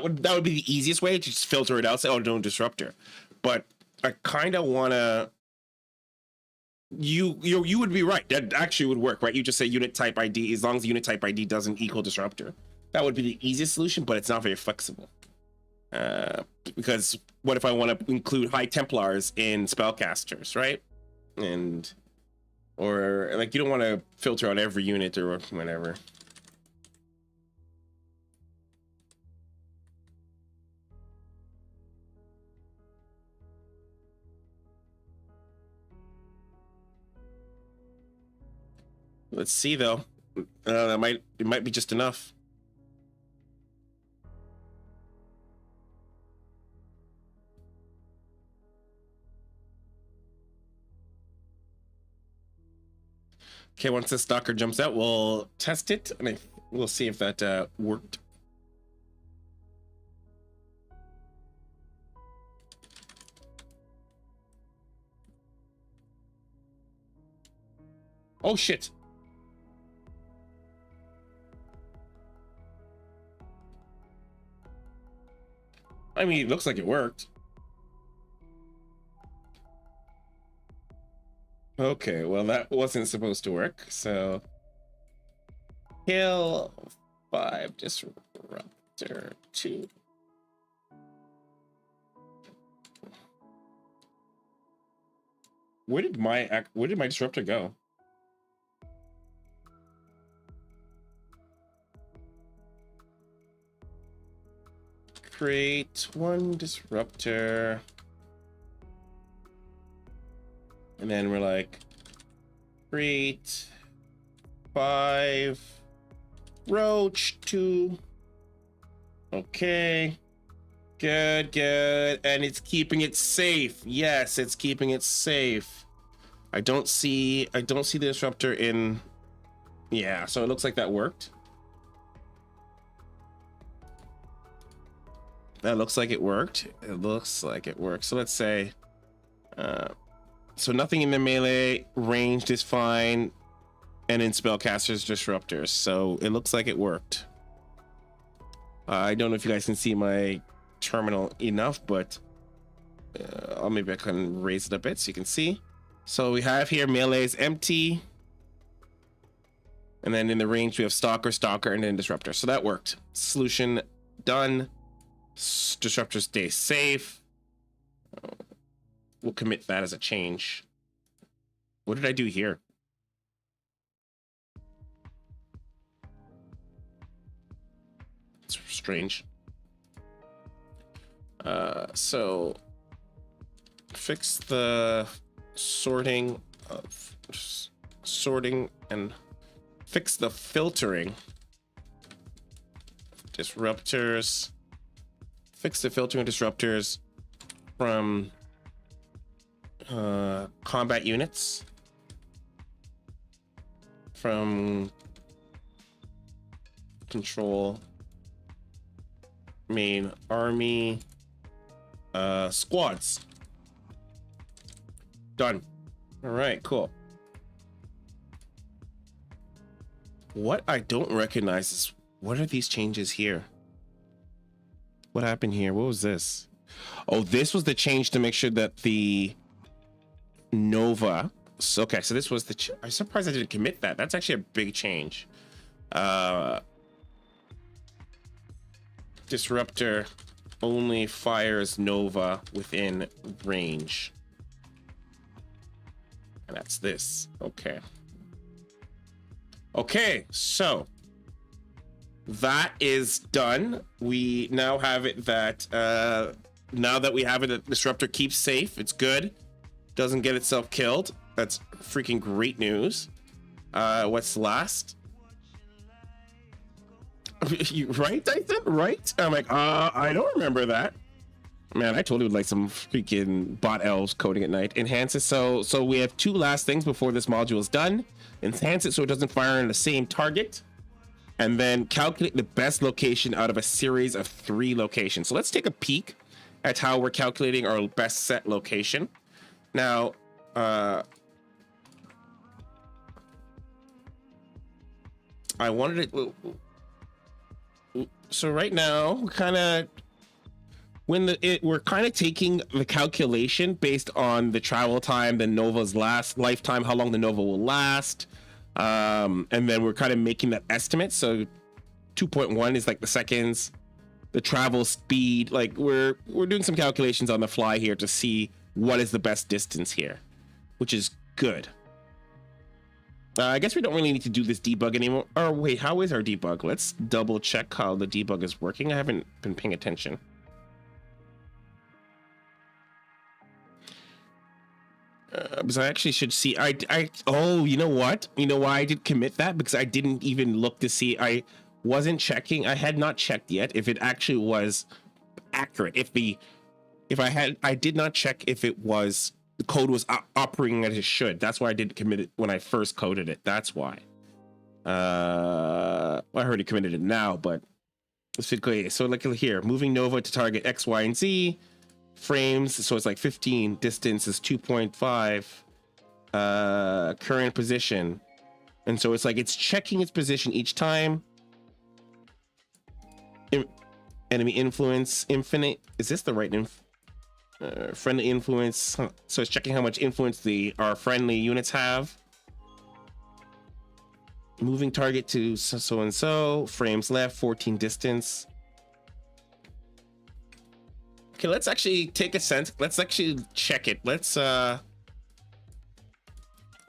would be the easiest way to just filter it out. Say, oh, don't disruptor. But I kind of want to. You would be right. That actually would work, right? You just say unit type ID, as long as the unit type ID doesn't equal disruptor. That would be the easiest solution, but it's not very flexible. Because what if I want to include High Templars in spellcasters, right? Or like, you don't want to filter out every unit or whatever. Let's see though. It might be just enough. Okay, once the stalker jumps out, we'll test it and we'll see if that worked. Oh shit. I mean, it looks like it worked. Okay, well, that wasn't supposed to work, so kill 5 disruptor 2. Where did my disruptor go? Create 1 disruptor. And then we're like, create 5 roach 2. Okay. Good. And it's keeping it safe. Yes, it's keeping it safe. I don't see the disruptor in. Yeah, so it looks like that worked. That looks like it worked. It looks like it worked. So let's say, so nothing in the melee ranged is fine, and in spellcasters disruptors. So it looks like it worked. I don't know if you guys can see my terminal enough, but maybe I can raise it a bit so you can see. So we have here melee is empty, and then in the range we have stalker, and then disruptor. So that worked. Solution done. Disruptor stay safe. We'll commit that as a change. What did I do here? strange. So fix the sorting and fix the filtering. Disruptors. Fix the filtering disruptors from combat units. From control main army squads. Done. All right, cool. What I don't recognize is, what are these changes here? What happened here? What was this? Oh, this was the change to make sure that the Nova. Okay, so this was the. I'm surprised I didn't commit that. That's actually a big change. Disruptor only fires Nova within range. And that's this. Okay. Okay, so that is done. We now have it that now that we have it, the disruptor keeps safe. It's good. Doesn't get itself killed. That's freaking great news. What's last? You right, Dyson? Right? I'm like, I don't remember that. Man, I totally would like some freaking bot elves coding at night. Enhance it so we have two last things before this module is done. Enhance it so it doesn't fire on the same target. And then calculate the best location out of a series of 3 locations. So let's take a peek at how we're calculating our best set location. Now, I wanted it. So right now, we're kind of we're kind of taking the calculation based on the travel time, the Nova's last lifetime, how long the Nova will last, and then we're kind of making that estimate. So 2.1 is like the seconds, the travel speed. Like we're doing some calculations on the fly here to see what is the best distance here, which is good. I guess we don't really need to do this debug anymore. Oh wait, how is our debug? Let's double check how the debug is working. I haven't been paying attention. Because I actually should see. Oh, you know what? You know why I did commit that? Because I didn't even look to see. I wasn't checking. I had not checked yet if it actually was accurate. I did not check if it was. The code was operating as it should. That's why I didn't commit it when I first coded it. That's why. I already committed it now, but specifically, so look here, moving Nova to target X, Y, and Z frames. So it's like 15. Distance is 2.5. Current position, and so it's like it's checking its position each time. Enemy influence infinite. Is this the right info? Friendly influence, so it's checking how much influence our friendly units have. Moving target to so and so, frames left, 14 distance. Okay, let's actually take a sense. Let's actually check it. Let's I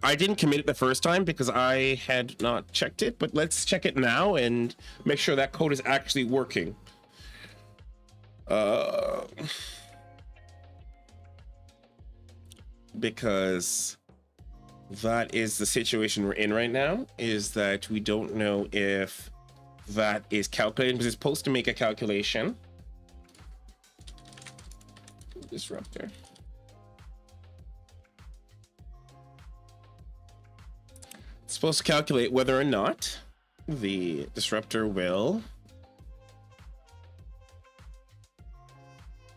didn't commit it the first time because I had not checked it, but let's check it now and make sure that code is actually working. Because that is the situation we're in right now, is that we don't know if that is calculated, because it's supposed to make a calculation. Disruptor. It's supposed to calculate whether or not the disruptor will.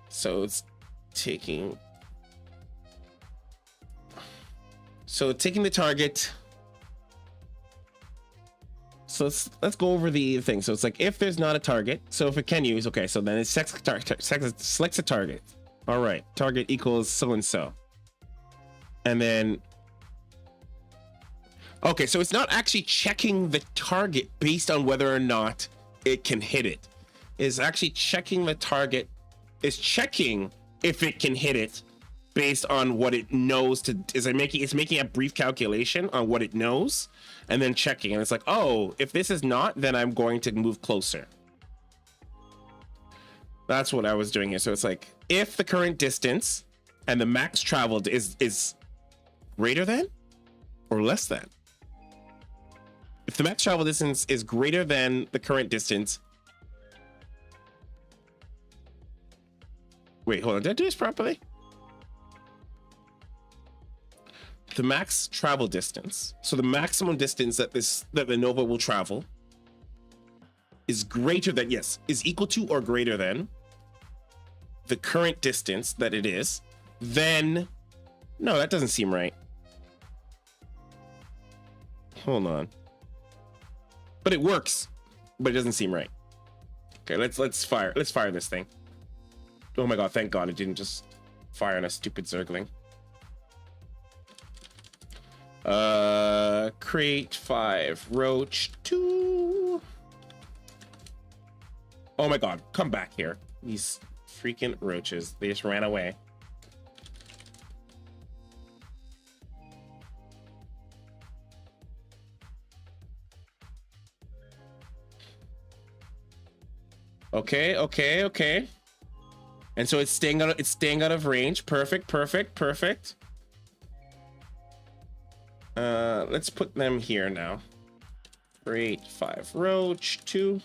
So it's taking. So taking the target. So let's go over the thing. So it's like if there's not a target, so if it can use, okay, so then it selects a target. All right, target equals so and so. And then, okay, so it's not actually checking the target based on whether or not it can hit it. It's actually checking the target. It's checking if it can hit it based on what it knows it's making a brief calculation on what it knows and then checking, and it's like, oh, if this is not, then I'm going to move closer. That's what I was doing here. So it's like if the current distance and the max traveled is greater than or less than. If the max travel distance is greater than the current distance. Wait, hold on. Did I do this properly? The max travel distance. So the maximum distance that the Nova will travel is greater than, yes, is equal to or greater than the current distance that it is, then no, that doesn't seem right. Hold on. But it works, but it doesn't seem right. Okay, let's fire this thing. Oh my god, thank god it didn't just fire on a stupid Zergling. Crate 5, Roach 2. Oh my god, come back here. These freaking roaches, they just ran away. Okay. And so it's staying out of range. Perfect. Let's put them here now. Crate 5, Roach 2.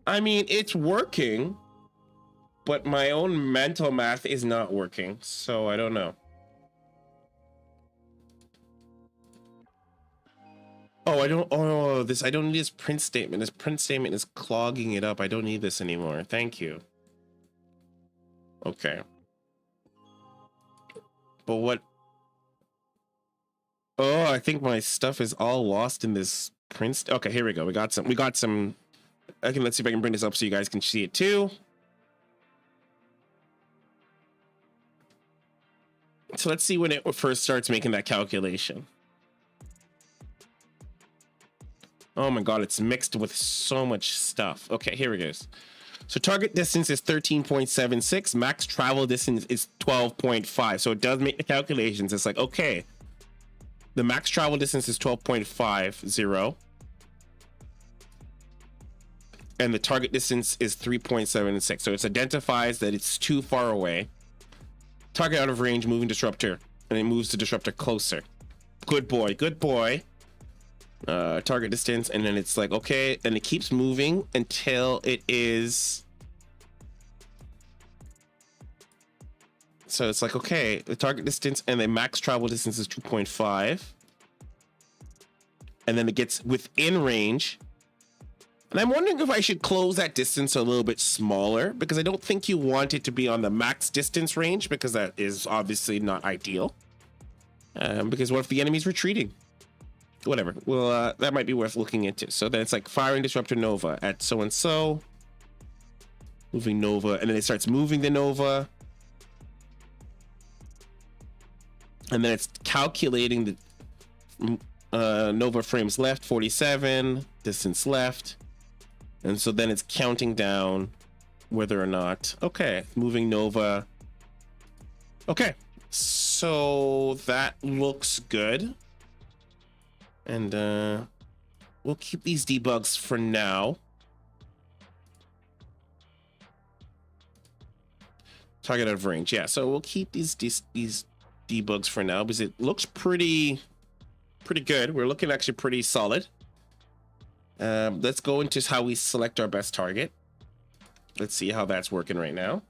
I mean, it's working, but my own mental math is not working, so I don't know. Oh, I don't need this print statement. This print statement is clogging it up. I don't need this anymore. Thank you. Okay. But what? Oh, I think my stuff is all lost in this print. Okay, here we go. We got some. Okay, let's see if I can bring this up so you guys can see it too. So let's see when it first starts making that calculation. Oh my god, it's mixed with so much stuff. Okay, here it goes. So target distance is 13.76, max travel distance is 12.5. So it does make the calculations. It's like, okay, the max travel distance is 12.50. And the target distance is 3.76. So it identifies that it's too far away. Target out of range, moving disruptor. And it moves the disruptor closer. Good boy. Target distance, and then it's like, okay, and it keeps moving until it is. So it's like, okay, the target distance and the max travel distance is 2.5. And then it gets within range. And I'm wondering if I should close that distance a little bit smaller, because I don't think you want it to be on the max distance range, because that is obviously not ideal. Because what if the enemy's retreating? Whatever. Well, that might be worth looking into. So then it's like firing disruptor Nova at so and so, moving Nova, and then it starts moving the Nova, and then it's calculating the Nova frames left 47, distance left, and so then it's counting down whether or not, okay, moving Nova. Okay, so that looks good. And we'll keep these debugs for now. Target out of range. Yeah, so we'll keep these debugs for now because it looks pretty good. We're looking actually pretty solid. Let's go into how we select our best target. Let's see how that's working right now.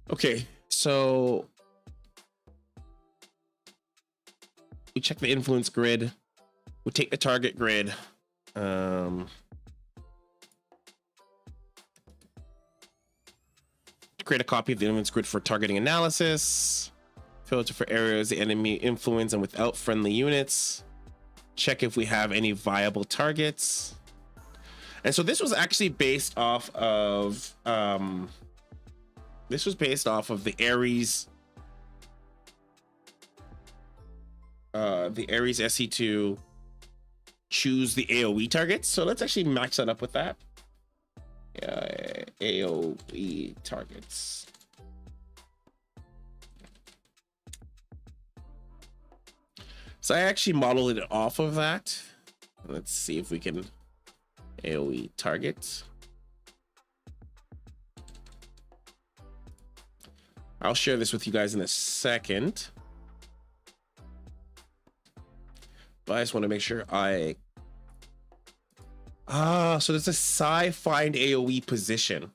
Okay. So we check the influence grid. We take the target grid. Create a copy of the influence grid for targeting analysis. Filter for areas the enemy influence and without friendly units. Check if we have any viable targets. And so this was actually based off of the Ares SC2 choose the AoE targets. So let's actually match that up with that. AoE targets. So I actually modeled it off of that. Let's see if we can AoE target. I'll share this with you guys in a second. But I just want to make sure I... so there's a psi find AoE position.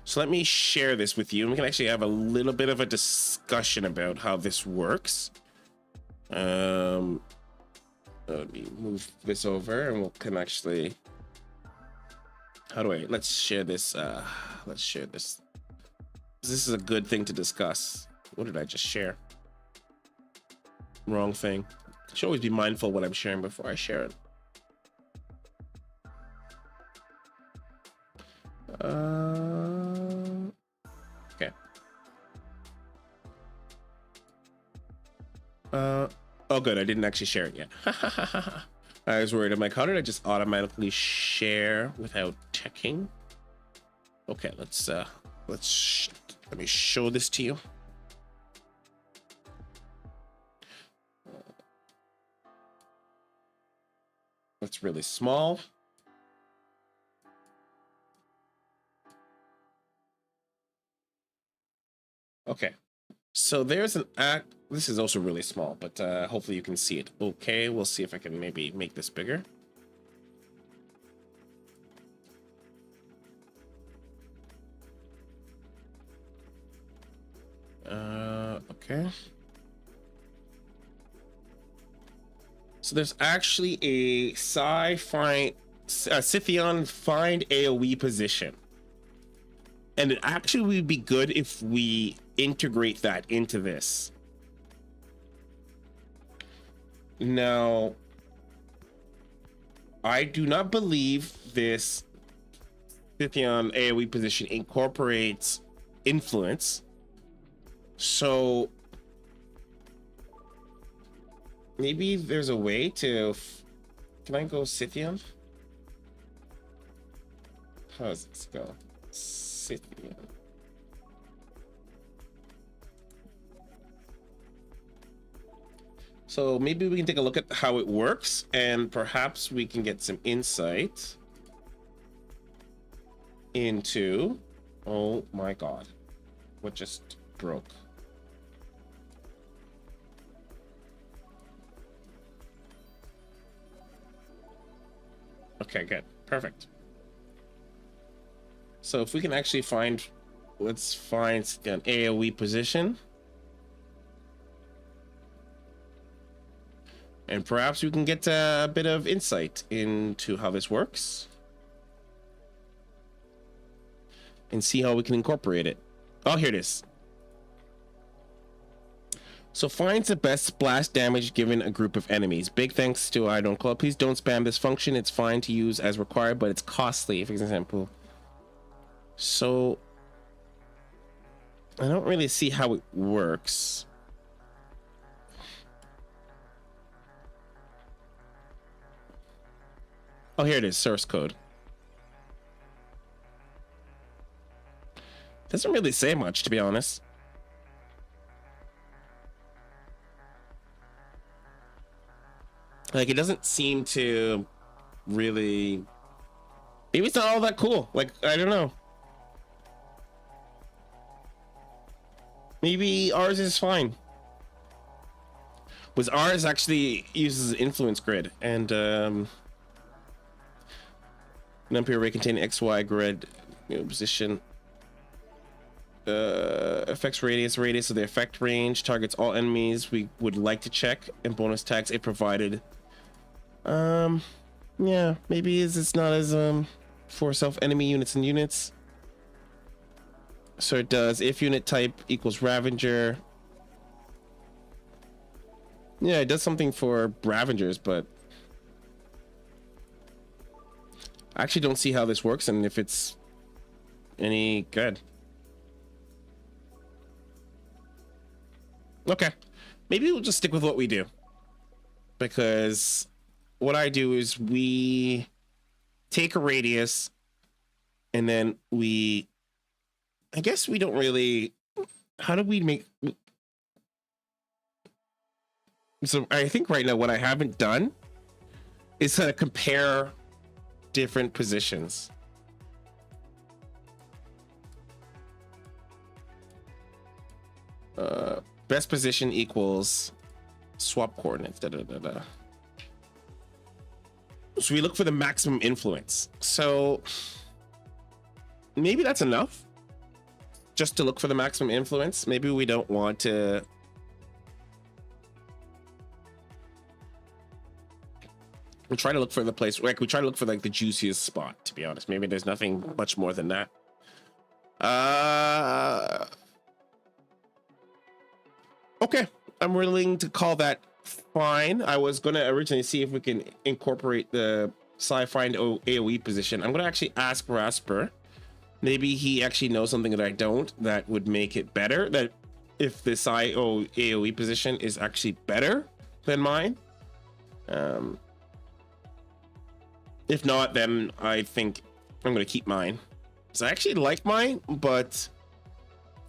So let me share this with you, and we can actually have a little bit of a discussion about how this works. Let me move this over, and we can actually... How do I... Let's share this. Let's share this. This is a good thing to discuss. What did I just share? Wrong thing. I should always be mindful what I'm sharing before I share it. Okay. Oh, good. I didn't actually share it yet. I was worried. I'm like, how did I just automatically share without checking? Okay, let me show this to you. It's really small. Okay, so there's an act. This is also really small, but hopefully you can see it. Okay, we'll see if I can maybe make this bigger. Okay. So there's actually a Scythian find AoE position. And it actually would be good if we integrate that into this. Now, I do not believe this Scythian AoE position incorporates influence. So maybe there's a way to... Can I go Scythian? How does this go? Scythian. So maybe we can take a look at how it works, and perhaps we can get some insight into... Oh my god. What just broke? Okay, good. Perfect. So if we can actually find... Let's find an AoE position. And perhaps we can get a bit of insight into how this works. And see how we can incorporate it. Oh, here it is. So finds the best splash damage given a group of enemies. Big thanks to I Don't Club. Please don't spam this function. It's fine to use as required, but it's costly, for example. So I don't really see how it works. Oh, here it is, source code. Doesn't really say much, to be honest. Like, it doesn't seem to really... Maybe it's not all that cool. Like, I don't know. Maybe ours is fine. Was ours actually uses influence grid, and numpy array containing XY grid position affects radius of the effect range, targets all enemies we would like to check, and bonus tags if provided. Yeah, maybe it's not as for self enemy units and units. So it does if unit type equals Ravager. Yeah, it does something for Ravagers, but I actually don't see how this works and if it's any good. Okay, maybe we'll just stick with what we do, because what I do is we take a radius and then we I guess we don't really. How do we make? So I think right now what I haven't done is to compare different positions. Best position equals swap coordinates. Da, da, da, da. So we look for the maximum influence. So maybe that's enough just to look for the maximum influence. Maybe we don't want to. We try to look for the place, like we try to look for like the juiciest spot, to be honest. Maybe there's nothing much more than that. Okay, I'm willing to call that fine. I was gonna originally see if we can incorporate the sci-find AoE position. I'm gonna actually ask Rasper. Maybe he actually knows something that I don't that would make it better. That if this AoE position is actually better than mine. If not, then I think I'm gonna keep mine. So I actually like mine, but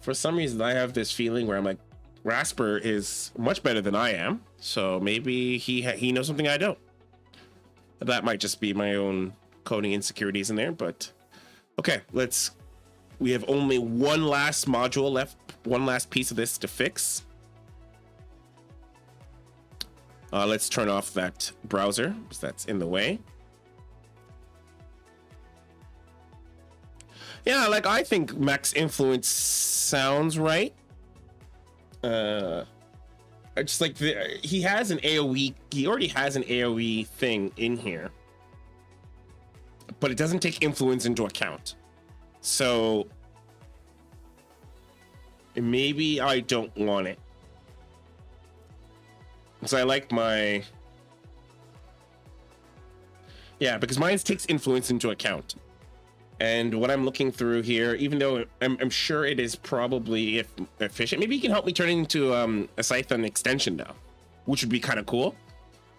for some reason I have this feeling where I'm like, Rasper is much better than I am, so maybe he knows something I don't. That might just be my own coding insecurities in there, but okay, we have only one last module left, one last piece of this to fix. Let's turn off that browser because that's in the way. Yeah, like I think max influence sounds right. Just like he has an AoE, he already has an AoE thing in here, but it doesn't take influence into account. So maybe I don't want it. So I like my, yeah, because mine takes influence into account. And what I'm looking through here, even though I'm sure it is probably efficient, maybe you can help me turn it into a Scython extension now, which would be kind of cool.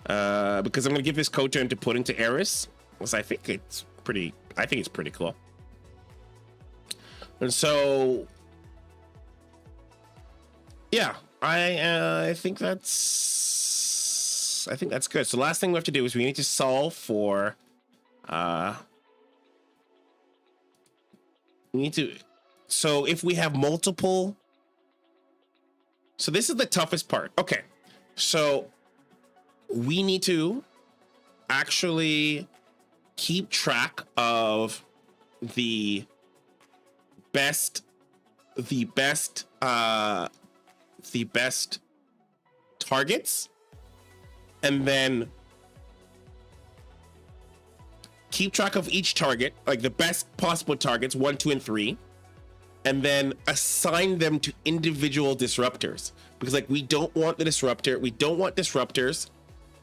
Because I'm gonna give this code to him to put into Eris, because I think it's pretty cool. And so, yeah, I think that's good. So last thing we have to do is we need to solve for so if we have multiple, so this is the toughest part. Okay, so we need to actually keep track of the best targets, and then keep track of each target, like the best possible targets, 1, 2, and 3, and then assign them to individual disruptors. Because like we don't want the disruptor, we don't want disruptors,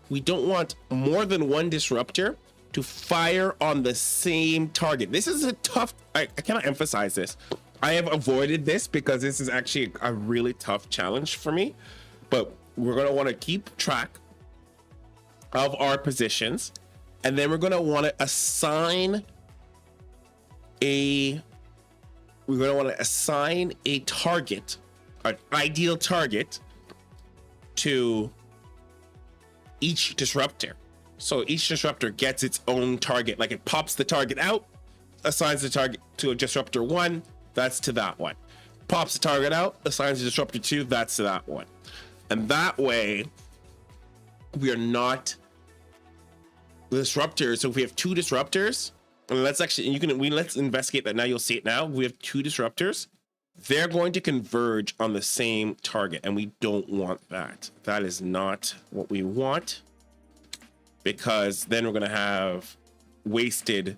we don't want more than one disruptor to fire on the same target. This is a tough, I cannot emphasize this. I have avoided this because this is actually a really tough challenge for me, but we're gonna wanna keep track of our positions. And then we're going to want to assign a target, an ideal target to each disruptor. So each disruptor gets its own target. Like it pops the target out, assigns the target to a disruptor 1, that's to that one. Pops the target out, assigns the disruptor 2, that's to that one. And that way we are not disruptors. So if we have 2 disruptors, and let's investigate that now. You'll see it now. We have 2 disruptors. They're going to converge on the same target, and we don't want that. That is not what we want, because then we're going to have wasted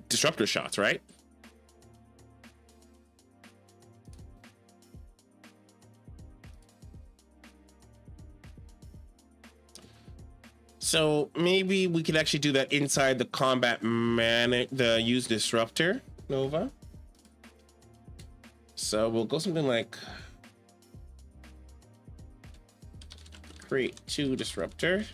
disruptor shots, right? So maybe we could actually do that inside the combat the use disruptor Nova. So we'll go something like create 2 disruptor.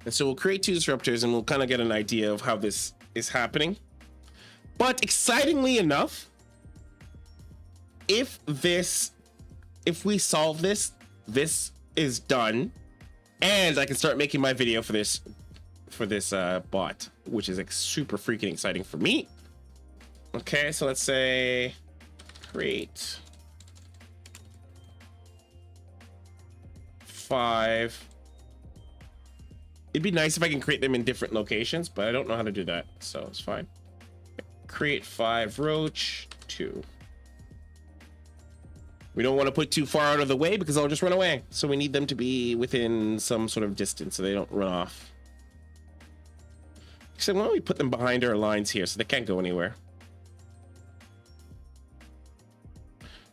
And so we'll create 2 disruptors and we'll kind of get an idea of how this is happening. But excitingly enough, if we solve this is done, and I can start making my video for this bot, which is like super freaking exciting for me. Okay, so let's say create 5. It'd be nice if I can create them in different locations, but I don't know how to do that, so it's fine. Create 5 roach 2. We don't want to put too far out of the way because I'll just run away. So we need them to be within some sort of distance so they don't run off. So why don't we put them behind our lines here so they can't go anywhere?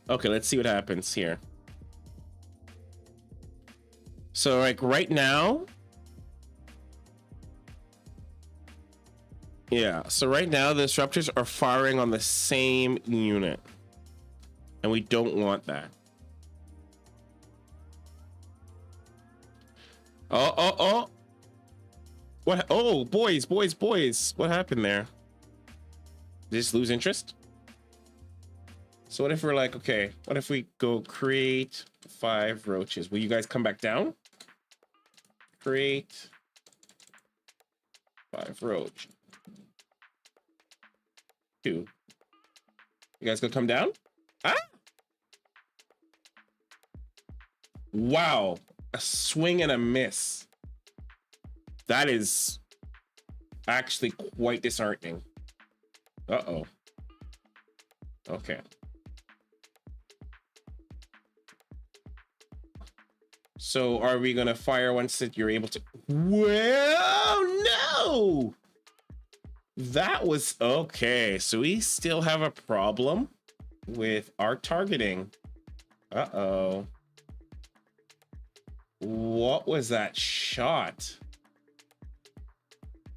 Okay, let's see what happens here. So like right now, yeah, so right now the disruptors are firing on the same unit. And we don't want that. Oh. What? Oh, boys. What happened there? Did just lose interest? So what if we're like, okay, what if we go create 5 roaches? Will you guys come back down? Create 5 roach 2. You guys gonna come down? Ah! Wow, a swing and a miss. That is actually quite disheartening. Uh-oh. Okay. So are we gonna fire once that you're able to? Well, no! That was okay. So we still have a problem with our targeting. Uh-oh. What was that shot?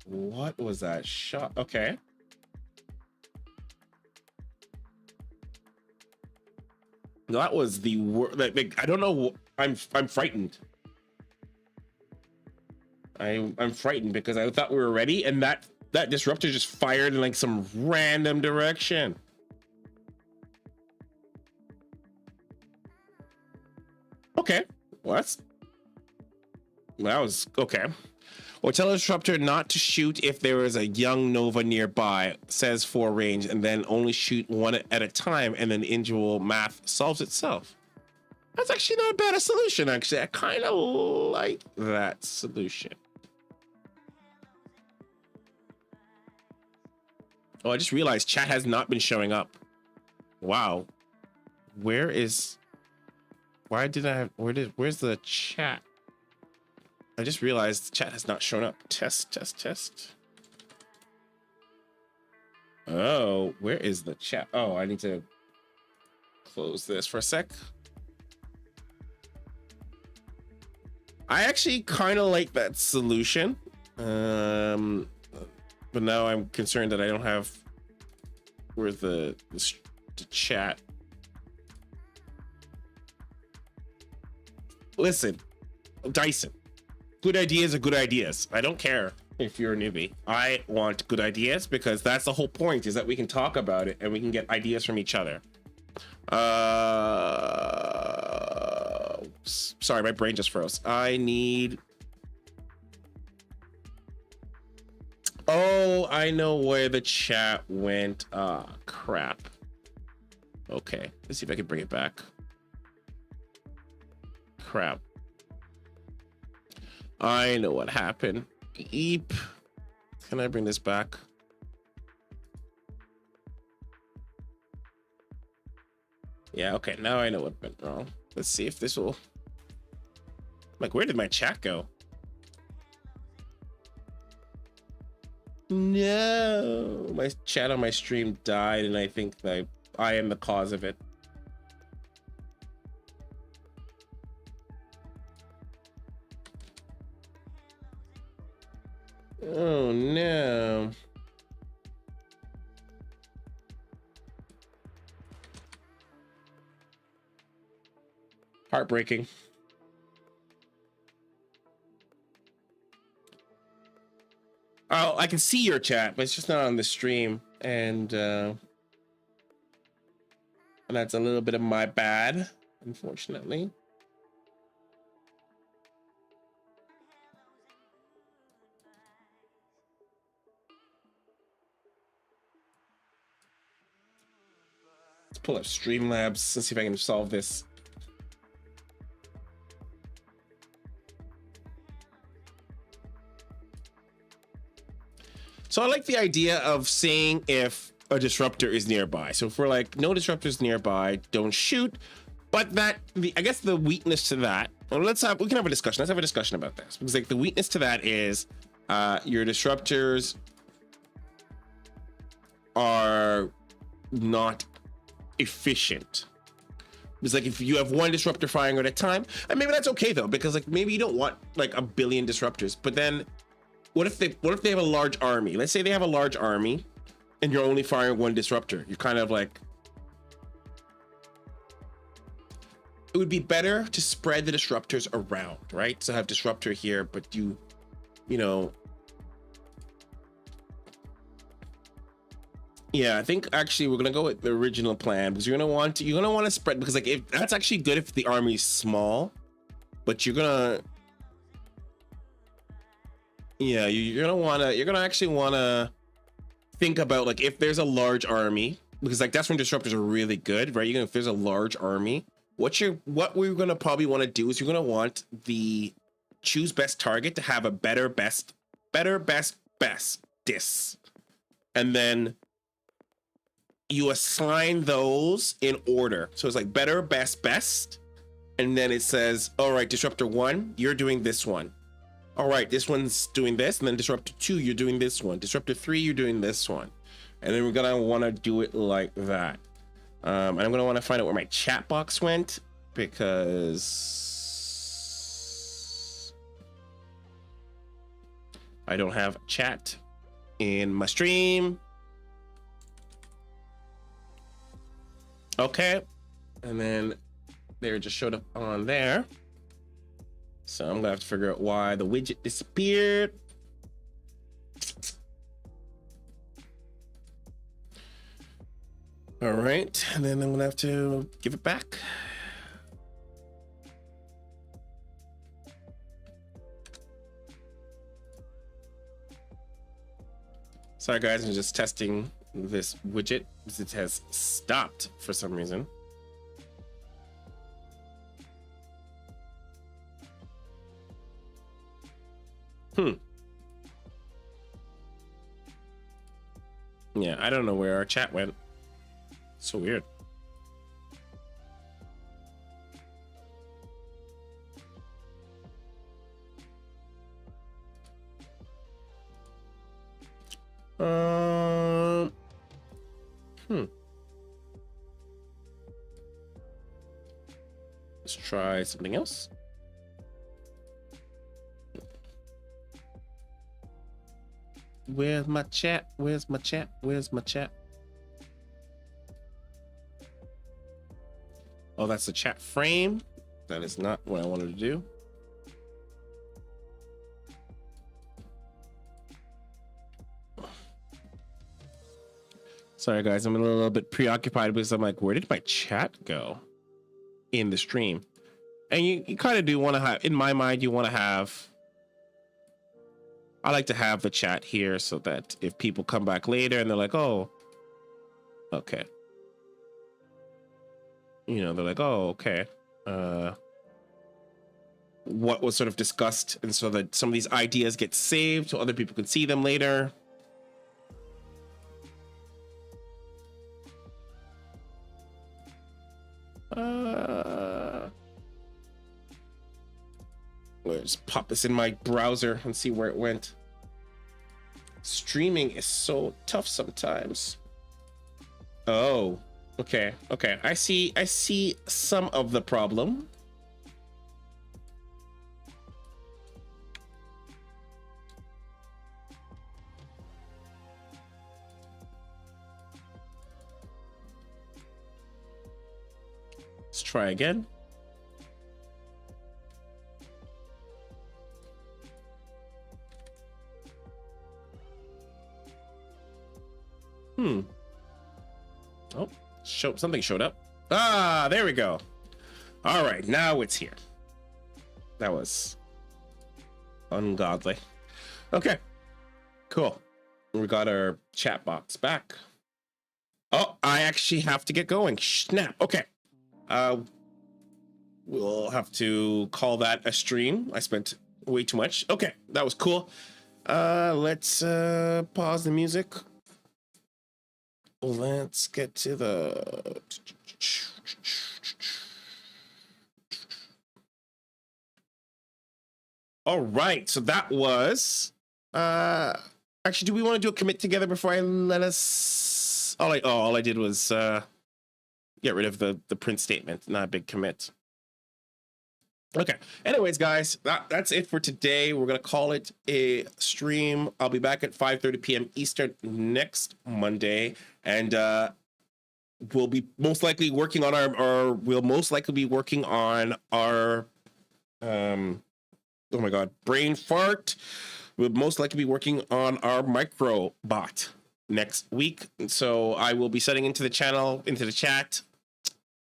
What was that shot? Okay. That was the worst. Like, I don't know. I'm frightened. I'm frightened because I thought we were ready, and that disruptor just fired in like some random direction. Okay, well that was okay. Or tell a disruptor not to shoot if there is a young nova nearby, says for range, and then only shoot one at a time, and then individual math solves itself. That's actually not a bad solution, actually. I kind of like that solution. Oh, I just realized chat has not been showing up. Wow. Where's the chat? I just realized the chat has not shown up. Test. Oh, where is the chat? Oh, I need to close this for a sec. I actually kind of like that solution. But now I'm concerned that I don't have where the chat. Listen, Dyson. Good ideas are good ideas. I don't care if you're a newbie. I want good ideas because that's the whole point, is that we can talk about it and we can get ideas from each other. Sorry, my brain just froze. I need... Oh, I know where the chat went. Ah, crap. Okay, let's see if I can bring it back. Crap. I know what happened. Eep. Can I bring this back? Yeah, okay, now I know what went wrong. Let's see if this will... Like, where did my chat go? No, my chat on my stream died, and I think that I am the cause of it. Oh no. Heartbreaking. Oh, I can see your chat, but it's just not on the stream, and that's a little bit of my bad, unfortunately. Let's pull up Streamlabs and see if I can solve this. So I like the idea of saying if a disruptor is nearby. So if we're like, no disruptors nearby, don't shoot. But that, I guess the weakness to that, well, we can have a discussion. Let's have a discussion about this. Because like the weakness to that is your disruptors are not efficient. It's like if you have one disruptor firing at a time, and maybe that's okay though, because like maybe you don't want like a billion disruptors, but then what if they have a large army? Let's say they have a large army and you're only firing one disruptor. You're kind of like, it would be better to spread the disruptors around, right? So have disruptor here, but you know, yeah, I think actually we're gonna go with the original plan because you're gonna want to spread, because like if that's actually good if the army is small, but you're gonna actually want to think about like if there's a large army, because like that's when disruptors are really good, right? If there's a large army, what we're gonna probably want to do is you're gonna want the choose best target to have a better best dis, and then you assign those in order. So it's like better best, and then it says, all right, disruptor 1, you're doing this one. All right, this one's doing this, and then disruptor 2, you're doing this one. Disruptor 3, you're doing this one. And then we're gonna want to do it like that. And I'm gonna want to find out where my chat box went, because I don't have chat in my stream. Okay, and then they just showed up on there. So I'm gonna have to figure out why the widget disappeared. All right, and then I'm gonna have to give it back. Sorry guys, I'm just testing this widget because it has stopped for some reason. Yeah, I don't know where our chat went. So weird. Let's try something else. Where's my chat? Where's my chat? Where's my chat? Oh, that's the chat frame. That is not what I wanted to do. Sorry guys, I'm a little bit preoccupied because I'm like, where did my chat go in the stream? And you kind of do want to have, in my mind, you want to have, I like to have the chat here so that if people come back later and they're like, oh, okay. You know, they're like, oh, okay. What was sort of discussed, and so that some of these ideas get saved so other people can see them later. Let's pop this in my browser and see where it went. Streaming is so tough sometimes. Oh, okay. I see some of the problem. Let's try again. Oh, something showed up. Ah, there we go. All right, now it's here. That was ungodly. Okay, cool. We got our chat box back. Oh, I actually have to get going. Snap. Okay. We'll have to call that a stream. I spent way too much. Okay, that was cool. Let's pause the music. Let's get to the... All right, so that was... Actually, do we want to do a commit together before I let us... all I did was get rid of the print statement, not a big commit. Okay, anyways, guys, that's it for today. We're gonna call it a stream. I'll be back at 5:30 p.m. Eastern next Monday, and we'll be most likely working on our oh my god, brain fart. We'll most likely be working on our micro bot next week. So I will be setting into the channel, into the chat,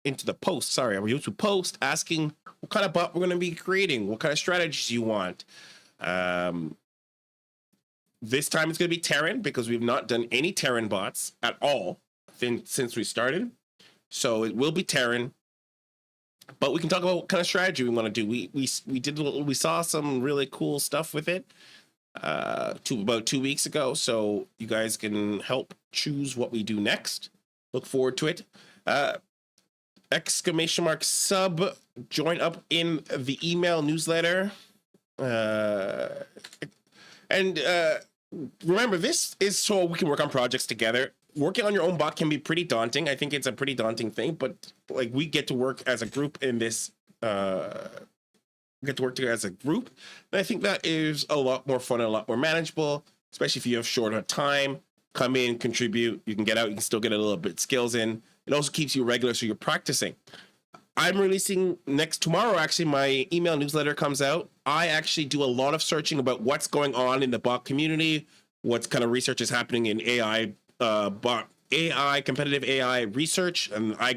into the post, sorry, our YouTube post, asking what kind of bot we're going to be creating, what kind of strategies you want. This time it's going to be Terran, because we've not done any Terran bots at all since we started. So it will be Terran, but we can talk about what kind of strategy we want to do. We saw some really cool stuff with it about 2 weeks ago, so you guys can help choose what we do next. Look forward to it. !sub, join up in the email newsletter. And remember, this is so we can work on projects together. Working on your own bot can be pretty daunting. I think it's a pretty daunting thing, but like, we get to work as a group in this, get to work together as a group. And I think that is a lot more fun and a lot more manageable, especially if you have shorter time. Come in, contribute, you can get out, you can still get a little bit skills in. It also keeps you regular, so you're practicing. I'm releasing tomorrow, actually, my email newsletter comes out. I actually do a lot of searching about what's going on in the bot community, what kind of research is happening in competitive AI research, and I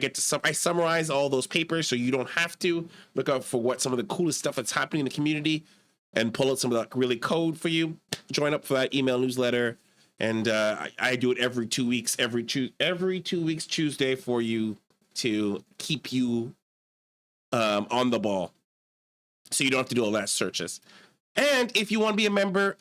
summarize all those papers, so you don't have to look out for what some of the coolest stuff that's happening in the community and pull out some of that really code for you. Join up for that email newsletter. And I do it every 2 weeks, every 2 weeks Tuesday, for you to keep you on the ball, so you don't have to do all that searches. And if you want to be a member,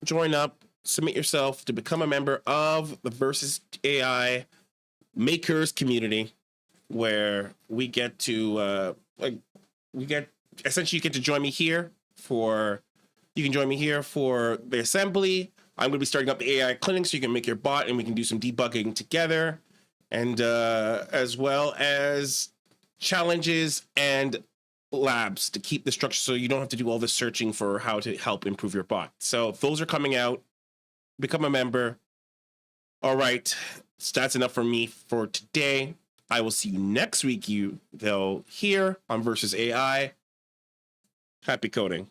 join up, submit yourself to become a member of the Versus AI Makers community, where we get to essentially, you get to join me here for. You can join me here for the assembly. I'm going to be starting up the AI clinic, so you can make your bot and we can do some debugging together, and as well as challenges and labs to keep the structure, so you don't have to do all this searching for how to help improve your bot. So those are coming out. Become a member. All right, so that's enough for me for today. I will see you next week, here on Versus AI. Happy coding.